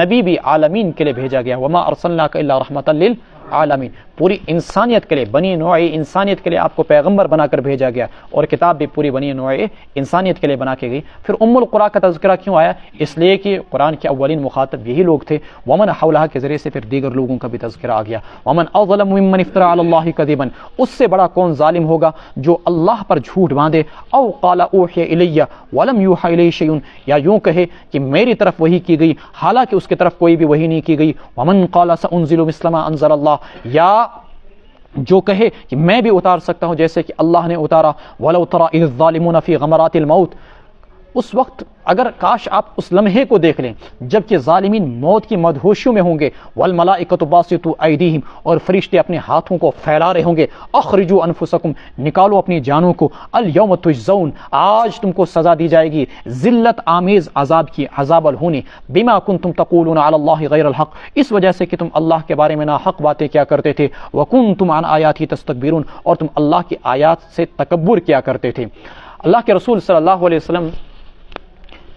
نبی بھی عالمین کے لیے بھیجا گیا، وما ارسلناک الا رحمۃ للعالمین، پوری انسانیت کے لیے، بنی نوع انسانیت کے لیے آپ کو پیغمبر بنا کر بھیجا گیا، اور کتاب بھی پوری بنی نوع انسانیت کے لیے بنا کے گئی۔ پھر ام القری کا تذکرہ کیوں آیا؟ اس لیے کہ قرآن کے اولین مخاطب یہی لوگ تھے، ومن حولہا کے ذریعے سے پھر دیگر لوگوں کا بھی تذکرہ آ گیا۔ ومن اظلم ممن افترى علی اللہ کذبا، اس سے بڑا کون ظالم ہوگا جو اللہ پر جھوٹ باندھے، او قال اوحی الی ولم یوحى الیہ شیء، یا یوں کہے کہ میری طرف وحی کی گئی حالانکہ اس کی طرف کوئی بھی وحی نہیں کی گئی۔ ومن قال سانزل مثل ما انزل اللہ، یا جو کہے کہ میں بھی اتار سکتا ہوں جیسے کہ اللہ نے اتارا۔ وَلَوْ تَرَىٰ إِذِ الظَّالِمُونَ فِي غَمَرَاتِ الْمَوْتِ، اس وقت اگر کاش آپ اس لمحے کو دیکھ لیں جب کہ ظالمین موت کی مدہوشیوں میں ہوں گے، والملائکۃ باسطوا ایدیہم، اور فرشتے اپنے ہاتھوں کو پھیلا رہے ہوں گے، اخرجوا انفسکم، نکالو اپنی جانوں کو، الیوم تجزون، آج تم کو سزا دی جائے گی ذلت آمیز عذاب کی، عذاب الہونی، بما کنتم تقولون علی اللہ غیر الحق، اس وجہ سے کہ تم اللہ کے بارے میں ناحق باتیں کیا کرتے تھے، وکنتم عن آیاتی تستکبرون، اور تم اللہ کی آیات سے تکبر کیا کرتے تھے۔ اللہ کے رسول صلی اللہ علیہ وسلم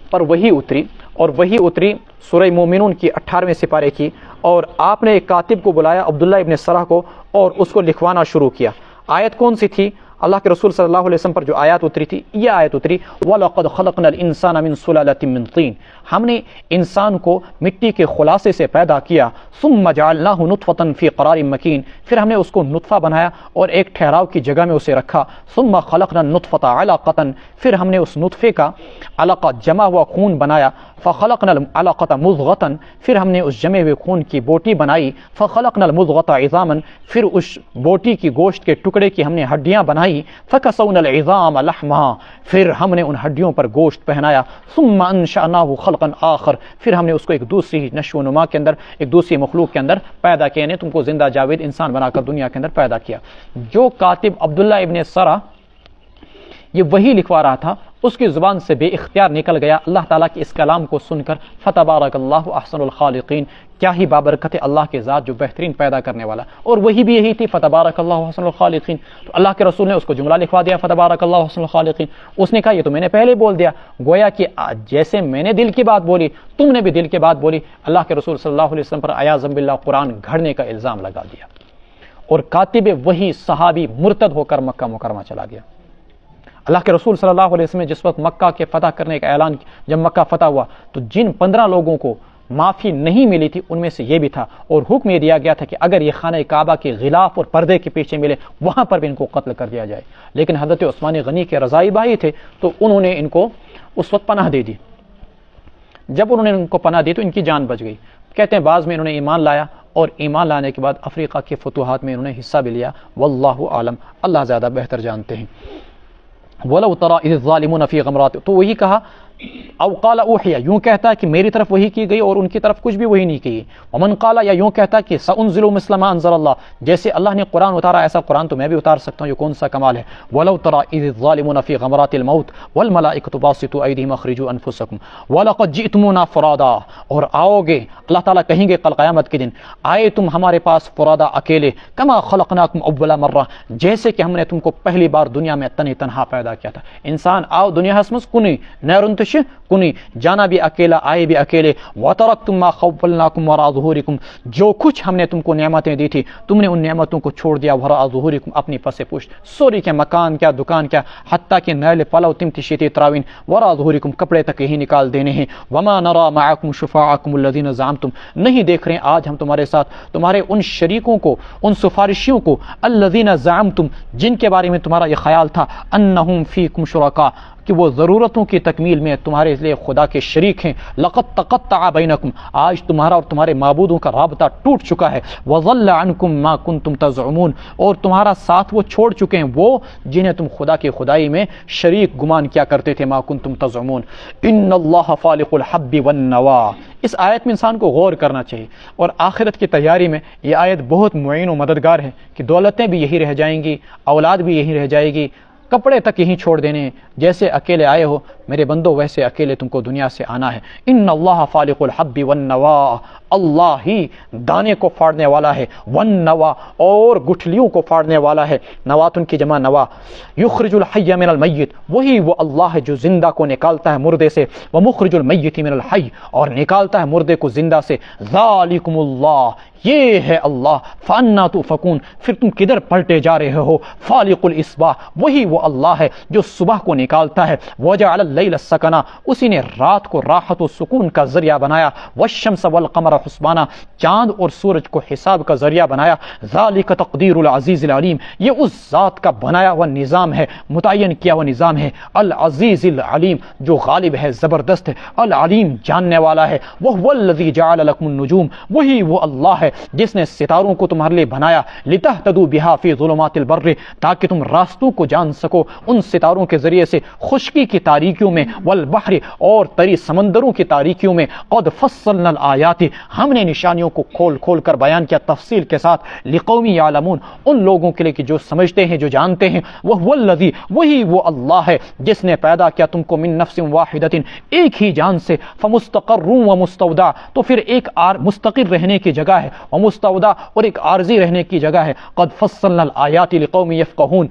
پر وحی اتری، اور وحی اتری سورہ مومنون کی 18ویں سپارے کی، اور آپ نے ایک کاتب کو بلایا عبداللہ ابن سرح کو، اور اس کو لکھوانا شروع کیا۔ آیت کون سی تھی؟ اللہ کے رسول صلی اللہ علیہ وسلم پر جو آیات اتری تھی، یہ آیت اتری وَلَقَدْ خَلَقْنَا الْإِنسَانَ مِنْ سُلَالَةٍ مِّن طِينٍ، ہم نے انسان کو مٹی کے خلاصے سے پیدا کیا، ثُمَّ جَعَلْنَاهُ نُطْفَةً فِي قَرَارٍ مَّكِينٍ، پھر ہم نے اس کو نطفہ بنایا اور ایک ٹھہراؤ کی جگہ میں اسے رکھا، ثُمَّ خَلَقْنَا النُّطْفَةَ عَلَقَةً، پھر ہم نے اس نطفے کا علقہ جمع ہوا خون بنایا، فَخَلَقْنَا الْعَلَقَةَ مُضْغَةً، پھر ہم نے اس جمے ہوئے خون کی بوٹی بنائی، فَخَلَقْنَا الْمُضْغَةَ عِظَامًا، پھر اس بوٹی کی گوشت کے ٹکڑے کی ہم نے ہڈیاں بنائی، فَكَسَوْنَا الْعِظَامَ لَحْمًا، پھر ہم نے ان ہڈیوں پر گوشت پہنایا، ثُمَّ أَنشَأْنَاهُ خَلْقًا آخر، پھر ہم نے اس کو ایک دوسری نشو و نما کے اندر، ایک دوسری مخلوق کے اندر پیدا کیا، یعنی تم کو زندہ جاوید انسان بنا کر دنیا کے اندر پیدا کیا۔ جو کاتب عبداللہ ابن سرح یہ وہی لکھوا رہا تھا، اس کی زبان سے بے اختیار نکل گیا اللہ تعالیٰ کے اس کلام کو سن کر فتبارک اللہ احسن الخالقین، کیا ہی بابرکت اللہ کے ذات جو بہترین پیدا کرنے والا، اور وہی بھی یہی تھی فتبارک اللہ احسن الخالقین۔ تو اللہ کے رسول نے اس کو جملہ لکھوا دیا فتبارک اللہ احسن الخالقین۔ اس نے کہا یہ تو میں نے پہلے بول دیا، گویا کہ جیسے میں نے دل کی بات بولی تم نے بھی دل کی بات بولی۔ اللہ کے رسول صلی اللہ علیہ وسلم پر عیاذ باللہ قرآن گھڑنے کا الزام لگا دیا، اور کاتب وہی صحابی مرتد ہو کر مکہ مکرمہ چلا گیا۔ اللہ کے رسول صلی اللہ علیہ وسلم نے جس وقت مکہ کے فتح کرنے کا اعلان، جب مکہ فتح ہوا تو جن 15 لوگوں کو معافی نہیں ملی تھی ان میں سے یہ بھی تھا، اور حکم یہ دیا گیا تھا کہ اگر یہ خانہ کعبہ کے غلاف اور پردے کے پیچھے ملے وہاں پر بھی ان کو قتل کر دیا جائے، لیکن حضرت عثمان غنی کے رضائی بھائی تھے تو انہوں نے ان کو اس وقت پناہ دے دی۔ جب انہوں نے ان کو پناہ دی تو ان کی جان بچ گئی۔ کہتے ہیں بعض میں انہوں نے ایمان لایا، اور ایمان لانے کے بعد افریقہ کے فتوحات میں انہوں نے حصہ بھی لیا، واللہ عالم، اللہ زیادہ بہتر جانتے ہیں۔ وَلَوْ تَرَى إِذِ الظَّالِمُونَ فِي غَمْرَاتِ، تو وہی کہا او قال اوحیا، یوں کہتا ہے کہ میری طرف وحی کی گئی اور ان کی طرف کچھ بھی وحی نہیں کی۔ ومن قال، یا یوں کہتا ہے کہ سأنزل مثل ما انزل اللہ، جیسے اللہ نے قرآن اتارا ایسا قرآن تو میں بھی اتار سکتا ہوں، یہ کون سا کمال ہے۔ وَلَوْ تَرَى إِذِ الظَّالِمُونَ فِي غَمْرَاتِ الْمَوْتِ وَالْمَلَائِكَةُ بَاسِطُو أَيْدِيهِمْ أَخْرِجُوا أَنفُسَكُمْ وَلَقَدْ جِئْتُمُونَا فُرَادًا، اور آؤ گے، اللہ تعالیٰ کہیں گے کل قیامت کے دن، آئے تم ہمارے پاس فرادا اکیلے، کما خلقناکم اول مرہ، جیسے کہ ہم نے تم کو پہلی بار دنیا میں تنہا پیدا کیا تھا۔ انسان آؤ دنیا ہسمس کنی نیرنتش کنی، جانا بھی اکیلا آئے بھی اکیلے۔ وَتَرَكْتُم مَّا خَوَّلْنَاكُمْ وَرَاءَ ظُهُورِكُمْ، جو کچھ ہم نے تم کو نعمتیں دی تھی تم نے ان نعمتوں کو چھوڑ دیا، وَرَاءَ ظُهُورِكُمْ، اپنی پس پشت، سوری کے مکان کیا دکان کیا، حتیٰ کہ نیل پلو تم تشیتی تراوین، وَرَاءَ ظُهُورِكُمْ کپڑے تک ہی نکال دینے ہیں۔ وَمَا نَرَى مَعَكُمْ شُفَعَاءَكُمُ الَّذِينَ زَعَمْتُمْ، نہیں دیکھ رہے ہیں آج ہم تمہارے ساتھ تمہارے ان شریکوں کو، ان سفارشیوں کو، الَّذِينَ زَعَمْتُمْ، جن کے بارے میں تمہارا یہ خیال تھا، أَنَّهُمْ فِيكُمْ شُرَكَاء، کہ وہ ضرورتوں کی تکمیل میں تمہارے لیے خدا کے شریک ہیں۔ لقد تقطع بینکم، آج تمہارا اور تمہارے معبودوں کا رابطہ ٹوٹ چکا ہے۔ وضل عنکم ما کنتم تزعمون، اور تمہارا ساتھ وہ چھوڑ چکے ہیں وہ جنہیں تم خدا کی خدائی میں شریک گمان کیا کرتے تھے۔ ما کنتم تزعمون ان اللہ فالق الحب والنوا، اس آیت میں انسان کو غور کرنا چاہیے، اور آخرت کی تیاری میں یہ آیت بہت معین و مددگار ہے کہ دولتیں بھی یہی رہ جائیں گی، اولاد بھی یہی رہ جائے گی، کپڑے تک یہیں چھوڑ دینے، جیسے اکیلے آئے ہو میرے بندو ویسے اکیلے تم کو دنیا سے آنا ہے۔ ان اللہ فالق الحب والنوا، اللہ ہی دانے کو پھاڑنے والا ہے، والنوا، اور گٹھلیوں کو پھاڑنے والا ہے، نواتن کی جمع نوا۔ یخرج الحی من المیت، وہی وہ اللہ ہے جو زندہ کو نکالتا ہے مردے سے، ومخرج المیت من الحی، اور نکالتا ہے مردے کو زندہ سے۔ ذالکم اللہ، یہ ہے اللہ، فانا تؤفکون، پھر تم کدھر پلٹے جا رہے ہو۔ فالق الاصباح، وہی وہ اللہ ہے جو صبح کو نکالتا ہے۔ وجعل اللیل السکنا، اسی نے رات کو راحت و سکون کا ذریعہ بنایا۔ والشمس والقمر حسبانا، چاند اور سورج کو حساب کا ذریعہ بنایا۔ ذالک تقدیر العزیز العلیم، یہ اس ذات کا بنایا ہوا نظام ہے، متعین کیا ہوا نظام ہے۔ العزیز العلیم، جو غالب ہے، زبردست ہے، العلیم جاننے والا ہے۔ وہو الذی جعل لکم النجوم، وہی وہ اللہ ہے جس نے ستاروں کو تمہارے لیے بنایا لتہتدوا بہا فی ظلمات البر، تاکہ تم راستوں کو جان سکو ان ستاروں کے ذریعے سے خشکی کی تاریکیوں میں، والبحر اور تری سمندروں کی تاریکیوں میں، قد فصلنا الآیات ہم نے نشانیوں کو کھول کھول کر بیان کیا تفصیل کے ساتھ، لقوم یعلمون ان لوگوں کے لیے کہ جو سمجھتے ہیں، جو جانتے ہیں، وہ الذی وہی وہ اللہ ہے جس نے پیدا کیا تم کو من نفس واحدۃ ایک ہی جان سے، فمستقر و مستودع تو پھر ایک مستقر رہنے کی جگہ ہے، ومستودع اور ایک عارضی رہنے کی جگہ ہے، قد فصلنا الآیات لقوم یفقہون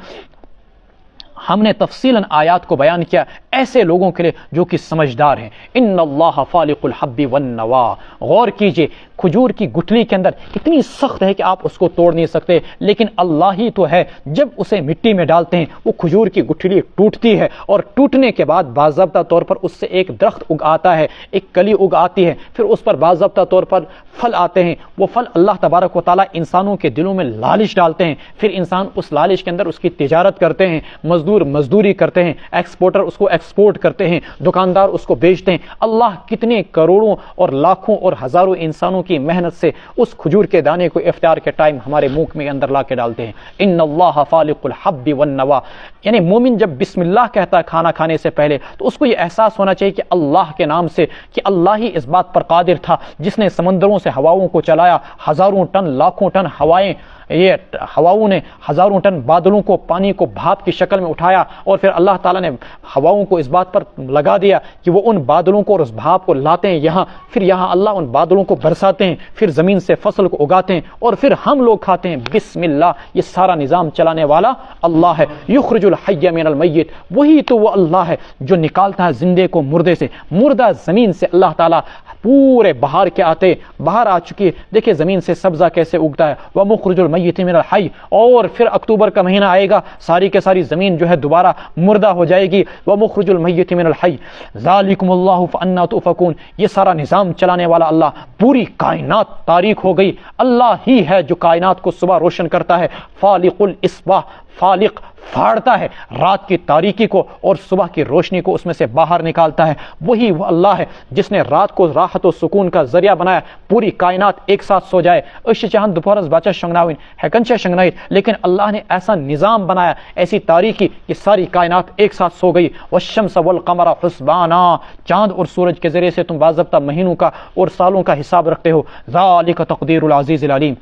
ہم نے تفصیلاً آیات کو بیان کیا ایسے لوگوں کے لیے جو کہ سمجھدار ہیں۔ ان اللہ فالق الحب والنوا، غور کیجئے کھجور کی گٹھلی کے اندر اتنی سخت ہے کہ آپ اس کو توڑ نہیں سکتے، لیکن اللہ ہی تو ہے جب اسے مٹی میں ڈالتے ہیں وہ کھجور کی گٹھلی ٹوٹتی ہے، اور ٹوٹنے کے بعد باضابطہ طور پر اس سے ایک درخت اگ آتا ہے، ایک کلی اگ آتی ہے، پھر اس پر باضابطہ طور پر پھل آتے ہیں، وہ پھل اللہ تبارک و تعالیٰ انسانوں کے دلوں میں لالچ ڈالتے ہیں، پھر انسان اس لالچ کے اندر اس کی تجارت کرتے ہیں، مزدور مزدوری کرتے ہیں، ایکسپورٹر اس کو ایکسپورٹ کرتے ہیں، دکاندار اس کو بیچتے ہیں۔ اللہ کتنے کروڑوں اور لاکھوں اور ہزاروں انسانوں کی محنت سے اس کھجور کے دانے کو افطار کے ٹائم ہمارے منہ میں اندر لا کے ڈالتے ہیں۔ ان اللہ فالق الحب والنوا، یعنی مومن جب بسم اللہ کہتا ہے کھانا کھانے سے پہلے تو اس کو یہ احساس ہونا چاہیے کہ اللہ کے نام سے، کہ اللہ ہی اس بات پر قادر تھا جس نے سمندروں سے ہواؤں کو چلایا، ہزاروں ٹن لاکھوں ٹن ہوائیں، یہ ہواؤں نے ہزاروں ٹن بادلوں کو، پانی کو بھاپ کی شکل میں اٹھایا، اور پھر اللہ تعالیٰ نے ہواؤں کو اس بات پر لگا دیا کہ وہ ان بادلوں کو اور اس بھاپ کو لاتے ہیں یہاں، پھر یہاں اللہ ان بادلوں کو برساتے ہیں، پھر زمین سے فصل کو اگاتے ہیں، اور پھر ہم لوگ کھاتے ہیں۔ بسم اللہ، یہ سارا نظام چلانے والا اللہ ہے۔ یخرج الحی من المیت، وہی تو وہ اللہ ہے جو نکالتا ہے زندے کو مردے سے۔ مردہ زمین سے اللہ تعالیٰ پورے بہار کے آتے، بہار آ چکی ہے، دیکھیں زمین سے سبزہ کیسے اگتا ہے، ومخرج المیت من الحی، اور پھر اکتوبر کا مہینہ آئے گا ساری کے ساری زمین جو ہے دوبارہ مردہ ہو جائے گی، ومخرج المیت من الحی، ذالکم اللہ فانا تؤفکون، یہ سارا نظام چلانے والا اللہ۔ پوری کائنات تاریک ہو گئی، اللہ ہی ہے جو کائنات کو صبح روشن کرتا ہے، فالق الاصباح، فالق پھاڑتا ہے رات کی تاریکی کو اور صبح کی روشنی کو اس میں سے باہر نکالتا ہے۔ وہی وہ اللہ ہے جس نے رات کو راحت و سکون کا ذریعہ بنایا، پوری کائنات ایک ساتھ سو جائے، اشی چاہن دوپہرس باچا شنگناوین ہیکنچا شنگنائیت، لیکن اللہ نے ایسا نظام بنایا، ایسی تاریکی کہ ساری کائنات ایک ساتھ سو گئی۔ والشمس والقمر حسبانا، چاند اور سورج کے ذریعے سے تم باضابطہ مہینوں کا اور سالوں کا حساب رکھتے ہو۔ ذالک تقدیر العزیز العلیم۔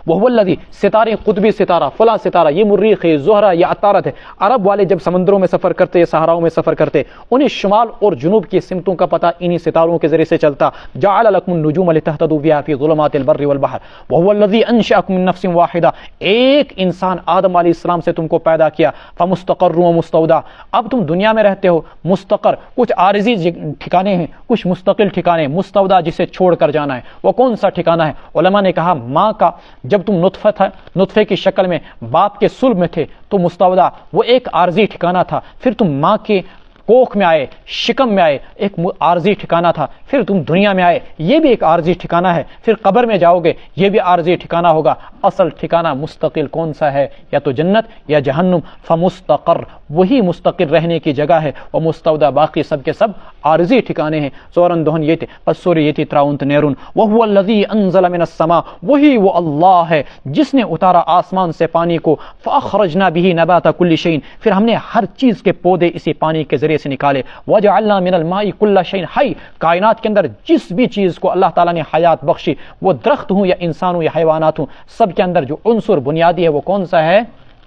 وہ الذی، ستارے، قطبی ستارہ، فلاں ستارہ، یہ مریخ ہے، زہرہ، یہ عطارد ہے۔ عرب والے جب سمندروں میں سفر کرتے یا صحراؤں میں سفر کرتے، انہیں شمال اور جنوب کی سمتوں کا پتہ انہی ستاروں کے ذریعے سے چلتا۔ جعل لکم النجوم لتہتدوا بہا فی ظلمات البر والبحر وہو الذی انشأکم من نفس واحدہ، ایک انسان آدم علیہ السلام سے تم کو پیدا کیا، فمستقر و مستودع، اب تم دنیا میں رہتے ہو، مستقر کچھ عارضی ٹھکانے ہیں، کچھ مستقل ٹھکانے، مستودع جسے چھوڑ کر جانا ہے۔ وہ کون سا ٹھکانہ ہے؟ علماء نے کہا ماں کا، جب تم نطفے کی شکل میں باپ کے صلب میں تھے تو مستودع وہ ایک عارضی ٹھکانہ تھا، پھر تم ماں کے کوکھ میں آئے، شکم میں آئے، ایک عارضی ٹھکانہ تھا، پھر تم دنیا میں آئے، یہ بھی ایک عارضی ٹھکانہ ہے، پھر قبر میں جاؤ گے، یہ بھی عارضی ٹھکانہ ہوگا۔ اصل ٹھکانہ مستقل کون سا ہے؟ یا تو جنت یا جہنم، فمستقر وہی مستقر رہنے کی جگہ ہے، وہ مستودع باقی سب کے سب عارضی ٹھکانے ہیں۔ سورن دہن یہ تھے پسوری یہ تھی تراؤنت نیرون، وہو الذی انزل من السماء، وہی وہ اللہ ہے جس نے اتارا آسمان سے پانی کو، فاخرجنا به نبات کل شیء، پھر ہم نے ہر چیز کے پودے اسی پانی کے ذریعے سے نکالے، وجعلنا من الماء كل شيء حي، کائنات کے اندر جس بھی چیز کو اللہ تعالیٰ نے حیات بخشی، وہ درخت ہوں یا انسان ہوں یا حیوانات ہوں، سب کے اندر جو عنصر بنیادی ہے وہ کون سا ہے؟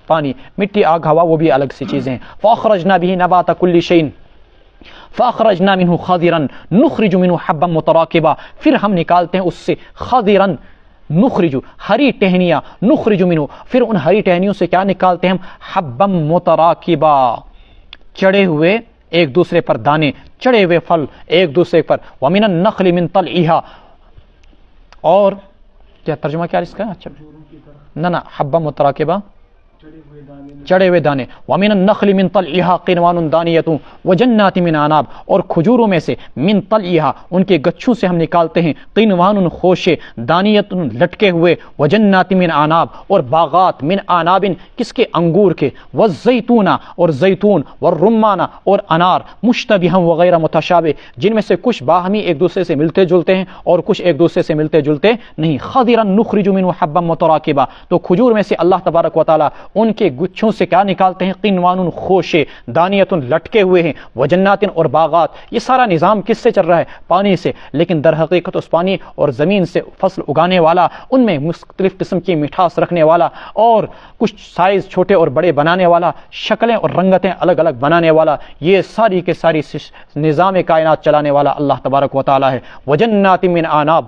پانی۔ مٹی، آگ، ہوا وہ بھی الگ سی چیزیں ہیں۔ فاخرجنا به نبات كل شيء فاخرجنا منه خضرا نخرج منه حبا متراكبا، پھر ہم نکالتے ہیں اس سے خضرا، نخرج ہری ٹہنیاں، نخرج منه، پھر ان ہری ٹہنیوں سے کیا نکالتے ہیں ہم؟ حبا متراكبا، چڑھے ہوئے ایک دوسرے پر دانے، چڑھے ہوئے پھل ایک دوسرے پر۔ ومن النخل من طلعها، اور کیا ترجمہ کیا اس کا؟ اچھا نہ حبا متراکبہ، چڑے ہوئے دانے ومن النخل من طلعها قنوان دانیۃ وجنات من عناب اور کھجوروں میں سے من طلعها ان کے گچھوں سے ہم نکالتے ہیں قنوان خوشے دانیۃ لٹکے ہوئے وجنات من عناب اور باغات من عناب کس کے انگور کے والزیتون اور زیتون والرمان اور انار مشتبہا وغیر متشابہ جن میں سے کچھ باہمی ایک دوسرے سے ملتے جلتے ہیں اور کچھ ایک دوسرے سے ملتے جلتے نہیں خضرا نخرج منه حبا متراکبا تو کھجور میں سے اللہ تبارک و تعالی ان کے گچھوں سے کیا نکالتے ہیں قنوان خوشے دانیت لٹکے ہوئے ہیں وجنات اور باغات یہ سارا نظام کس سے چل رہا ہے پانی سے لیکن در حقیقت اس پانی اور زمین سے فصل اگانے والا ان میں مختلف قسم کی مٹھاس رکھنے والا اور کچھ سائز چھوٹے اور بڑے بنانے والا شکلیں اور رنگتیں الگ الگ بنانے والا یہ ساری کے ساری نظام کائنات چلانے والا اللہ تبارک و تعالی ہے وجنات من عناب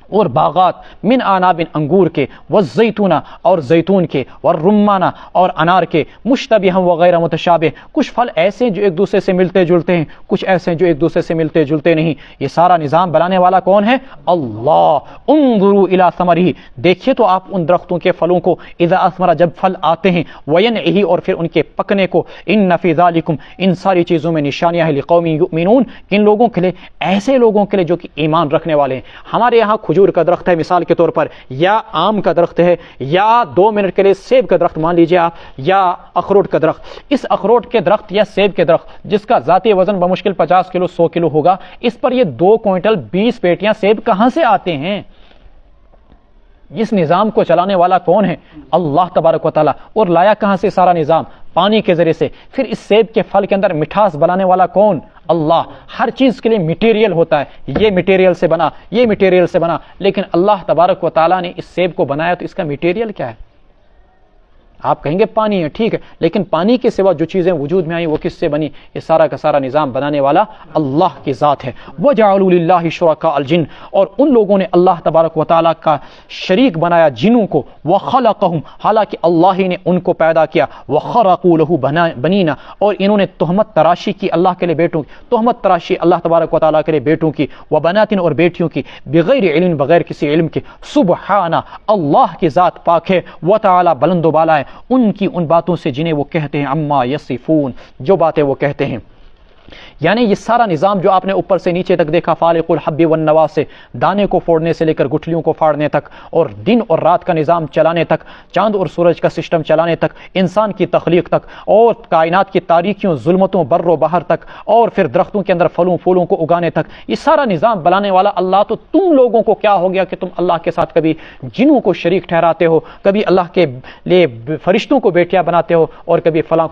اور باغات من عناب انگور کے والزیتون اور زیتون کے والرمان اور انار کے مشتبہا وغیر متشابہ کچھ پھل ایسے جو ایک دوسرے سے ملتے جلتے ہیں کچھ ایسے جو ایک دوسرے سے ملتے جلتے نہیں یہ سارا نظام بنانے والا کون ہے اللہ انظروا الی ثمرہ دیکھیے تو آپ ان درختوں کے پھلوں کو اذا اثمر جب پھل آتے ہیں وینعہ اور پھر ان کے پکنے کو ان فی ذالکم ان ساری چیزوں میں نشانیاں ہیں لقوم یؤمنون کن لوگوں کے لیے ایسے لوگوں کے لیے جو کہ ایمان رکھنے والے ہیں ہمارے یہاں کھجور کا درخت ہے مثال کے طور پر یا آم کا درخت ہے یا 2 منٹ کے لیے سیب کا درخت مان لیجئے آپ یا اخروٹ کا درخت اس اخروٹ کے درخت یا سیب کے درخت جس کا ذاتی وزن بمشکل 50 کلو 100 کلو ہوگا اس پر یہ 2 کوئنٹل 20 پیٹیاں سیب کہاں سے آتے ہیں اس نظام کو چلانے والا کون ہے اللہ تبارک و تعالی اور لایا کہاں سے سارا نظام پانی کے ذریعے سے پھر اس سیب کے پھل کے اندر مٹھاس بنانے والا کون اللہ ہر چیز کے لیے مٹیریل ہوتا ہے یہ مٹیریل سے بنا یہ مٹیریل سے بنا لیکن اللہ تبارک و تعالی نے اس سیب کو بنایا تو اس کا مٹیریل کیا ہے آپ کہیں گے پانی ہے ٹھیک ہے لیکن پانی کے سوا جو چیزیں وجود میں آئیں وہ کس سے بنی یہ سارا کا سارا نظام بنانے والا اللہ کی ذات ہے وجعلوا للہ شرکاء الجن اور ان لوگوں نے اللہ تبارک و تعالی کا شریک بنایا جنوں کو وخلقهم حالانکہ اللہ ہی نے ان کو پیدا کیا وخرقوا له بنینا اور انہوں نے تہمت تراشی کی اللہ کے لیے بیٹوں کی تہمت تراشی اللہ تبارک و تعالی کے لیے بیٹوں کی وبنات اور بیٹیوں کی بغیر علم بغیر کسی علم کے سبحانہ اللہ کی ذات پاک ہے وتعالی بلند و بالا ہے ان کی ان باتوں سے جنہیں وہ کہتے ہیں عما یصفون جو باتیں وہ کہتے ہیں یعنی یہ سارا نظام جو آپ نے اوپر سے نیچے تک دیکھا فالق الحب والنوا سے دانے کو پھوڑنے سے لے کر گٹھلیوں کو پھاڑنے تک اور دن اور رات کا نظام چلانے تک چاند اور سورج کا سسٹم چلانے تک انسان کی تخلیق تک اور کائنات کی تاریکیوں ظلمتوں بر و بحر تک اور پھر درختوں کے اندر پھلوں پھولوں کو اگانے تک یہ سارا نظام بنانے والا اللہ تو تم لوگوں کو کیا ہو گیا کہ تم اللہ کے ساتھ کبھی جنوں کو شریک ٹھہراتے ہو کبھی اللہ کے لیے فرشتوں کو بیٹیاں بناتے ہو اور کبھی فلاں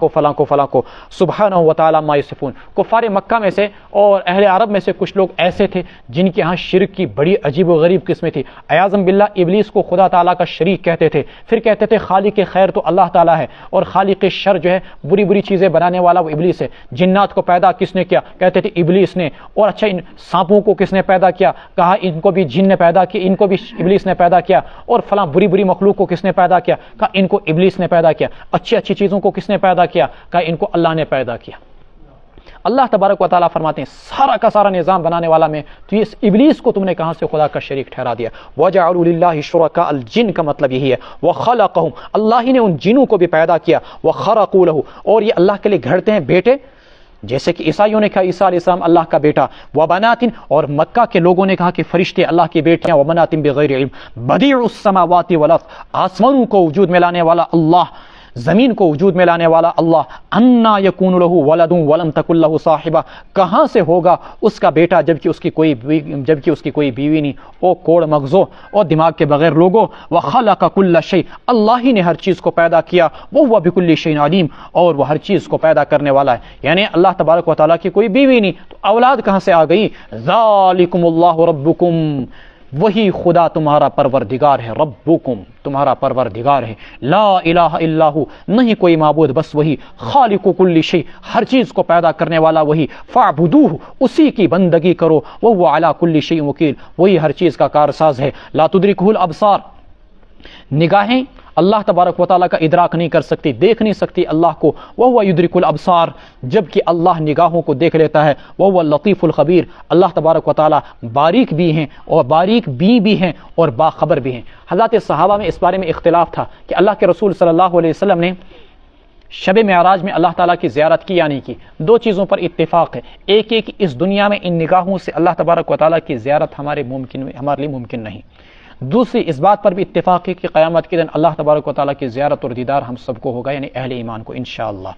کو سبحانہ و تعالی ما یصفون کفار مکہ میں سے اور اہل عرب میں سے کچھ لوگ ایسے تھے جن کے ہاں شرک کی بڑی عجیب و غریب قسمیں تھی اعاذم باللہ ابلیس کو خدا تعالیٰ کا شریک کہتے تھے پھر کہتے تھے خالق خیر تو اللہ تعالیٰ ہے اور خالق شر جو ہے بری بری چیزیں بنانے والا وہ ابلیس ہے جنات کو پیدا کس نے کیا کہتے تھے ابلیس نے اور اچھا ان سانپوں کو کس نے پیدا کیا کہا ان کو بھی جن نے پیدا کیا ان کو بھی ابلیس نے پیدا کیا اور فلاں بری بری مخلوق کو کس نے پیدا کیا کہا ان کو ابلیس نے پیدا کیا اچھی اچھی چیزوں کو کس نے پیدا کیا کہا ان کو اللہ نے پیدا کیا اللہ تبارک و تعالیٰ فرماتے ہیں سارا کا سارا نظام بنانے والا میں تو اس ابلیس کو تم نے کہاں سے خدا کا شریک ٹھہرا دیا وجعلوا للہ شرکاء الجن کا مطلب یہی ہے وخلقهم اللہ ہی نے ان جنوں کو بھی پیدا کیا وخرقوا له اور یہ اللہ کے لیے گھڑتے ہیں بیٹے جیسے کہ عیسائیوں نے کہا عیسیٰ علیہ السلام اللہ کا بیٹا وبنات اور مکہ کے لوگوں نے کہا کہ فرشتے اللہ کی بیٹیاں وبنات بغیر علم بدیع السماوات والارض آسمانوں کو وجود میں لانے والا اللہ زمین کو وجود میں لانے والا اللہ انا یکون له ولد ولم تکن له صاحبہ کہاں سے ہوگا اس کا بیٹا جبکہ اس کی کوئی بیوی نہیں او کوڑ مغزو اور دماغ کے بغیر لوگوں وخلق کل شیء اللہ ہی نے ہر چیز کو پیدا کیا وهو بكل شیء علیم اور وہ ہر چیز کو پیدا کرنے والا ہے یعنی اللہ تبارک و تعالیٰ کی کوئی بیوی نہیں تو اولاد کہاں سے آ گئی ذالکم اللہ ربکم وہی خدا تمہارا پروردگار ہے ربکم تمہارا پروردگار ہے لا الہ الا ہو نہیں کوئی معبود بس وہی خالق کل شیء ہر چیز کو پیدا کرنے والا وہی فاعبدوہ اسی کی بندگی کرو وہو علی کل شیء وکیل وہی ہر چیز کا کارساز ہے لا تدرکہ الابصار نگاہیں اللہ تبارک و تعالیٰ کا ادراک نہیں کر سکتی، دیکھ نہیں سکتی اللہ کو. وہو یدرک الابصار، جبکہ اللہ نگاہوں کو دیکھ لیتا ہے. وہو اللطیف الخبیر، اللہ تبارک و تعالیٰ باریک بھی ہیں اور باریک بھی ہیں اور باخبر بھی ہیں. حضرات صحابہ میں اس بارے میں اختلاف تھا کہ اللہ کے رسول صلی اللہ علیہ وسلم نے شب معراج میں اللہ تعالیٰ کی زیارت کی یا نہیں کی. دو چیزوں پر اتفاق ہے. ایک کہ اس دنیا میں ان نگاہوں سے اللہ تبارک و تعالیٰ کی زیارت ہمارے لیے ممکن نہیں. دوسری اس بات پر بھی اتفاق ہے کہ قیامت کے دن اللہ تبارک و تعالیٰ کی زیارت اور دیدار ہم سب کو ہوگا، یعنی اہل ایمان کو انشاءاللہ.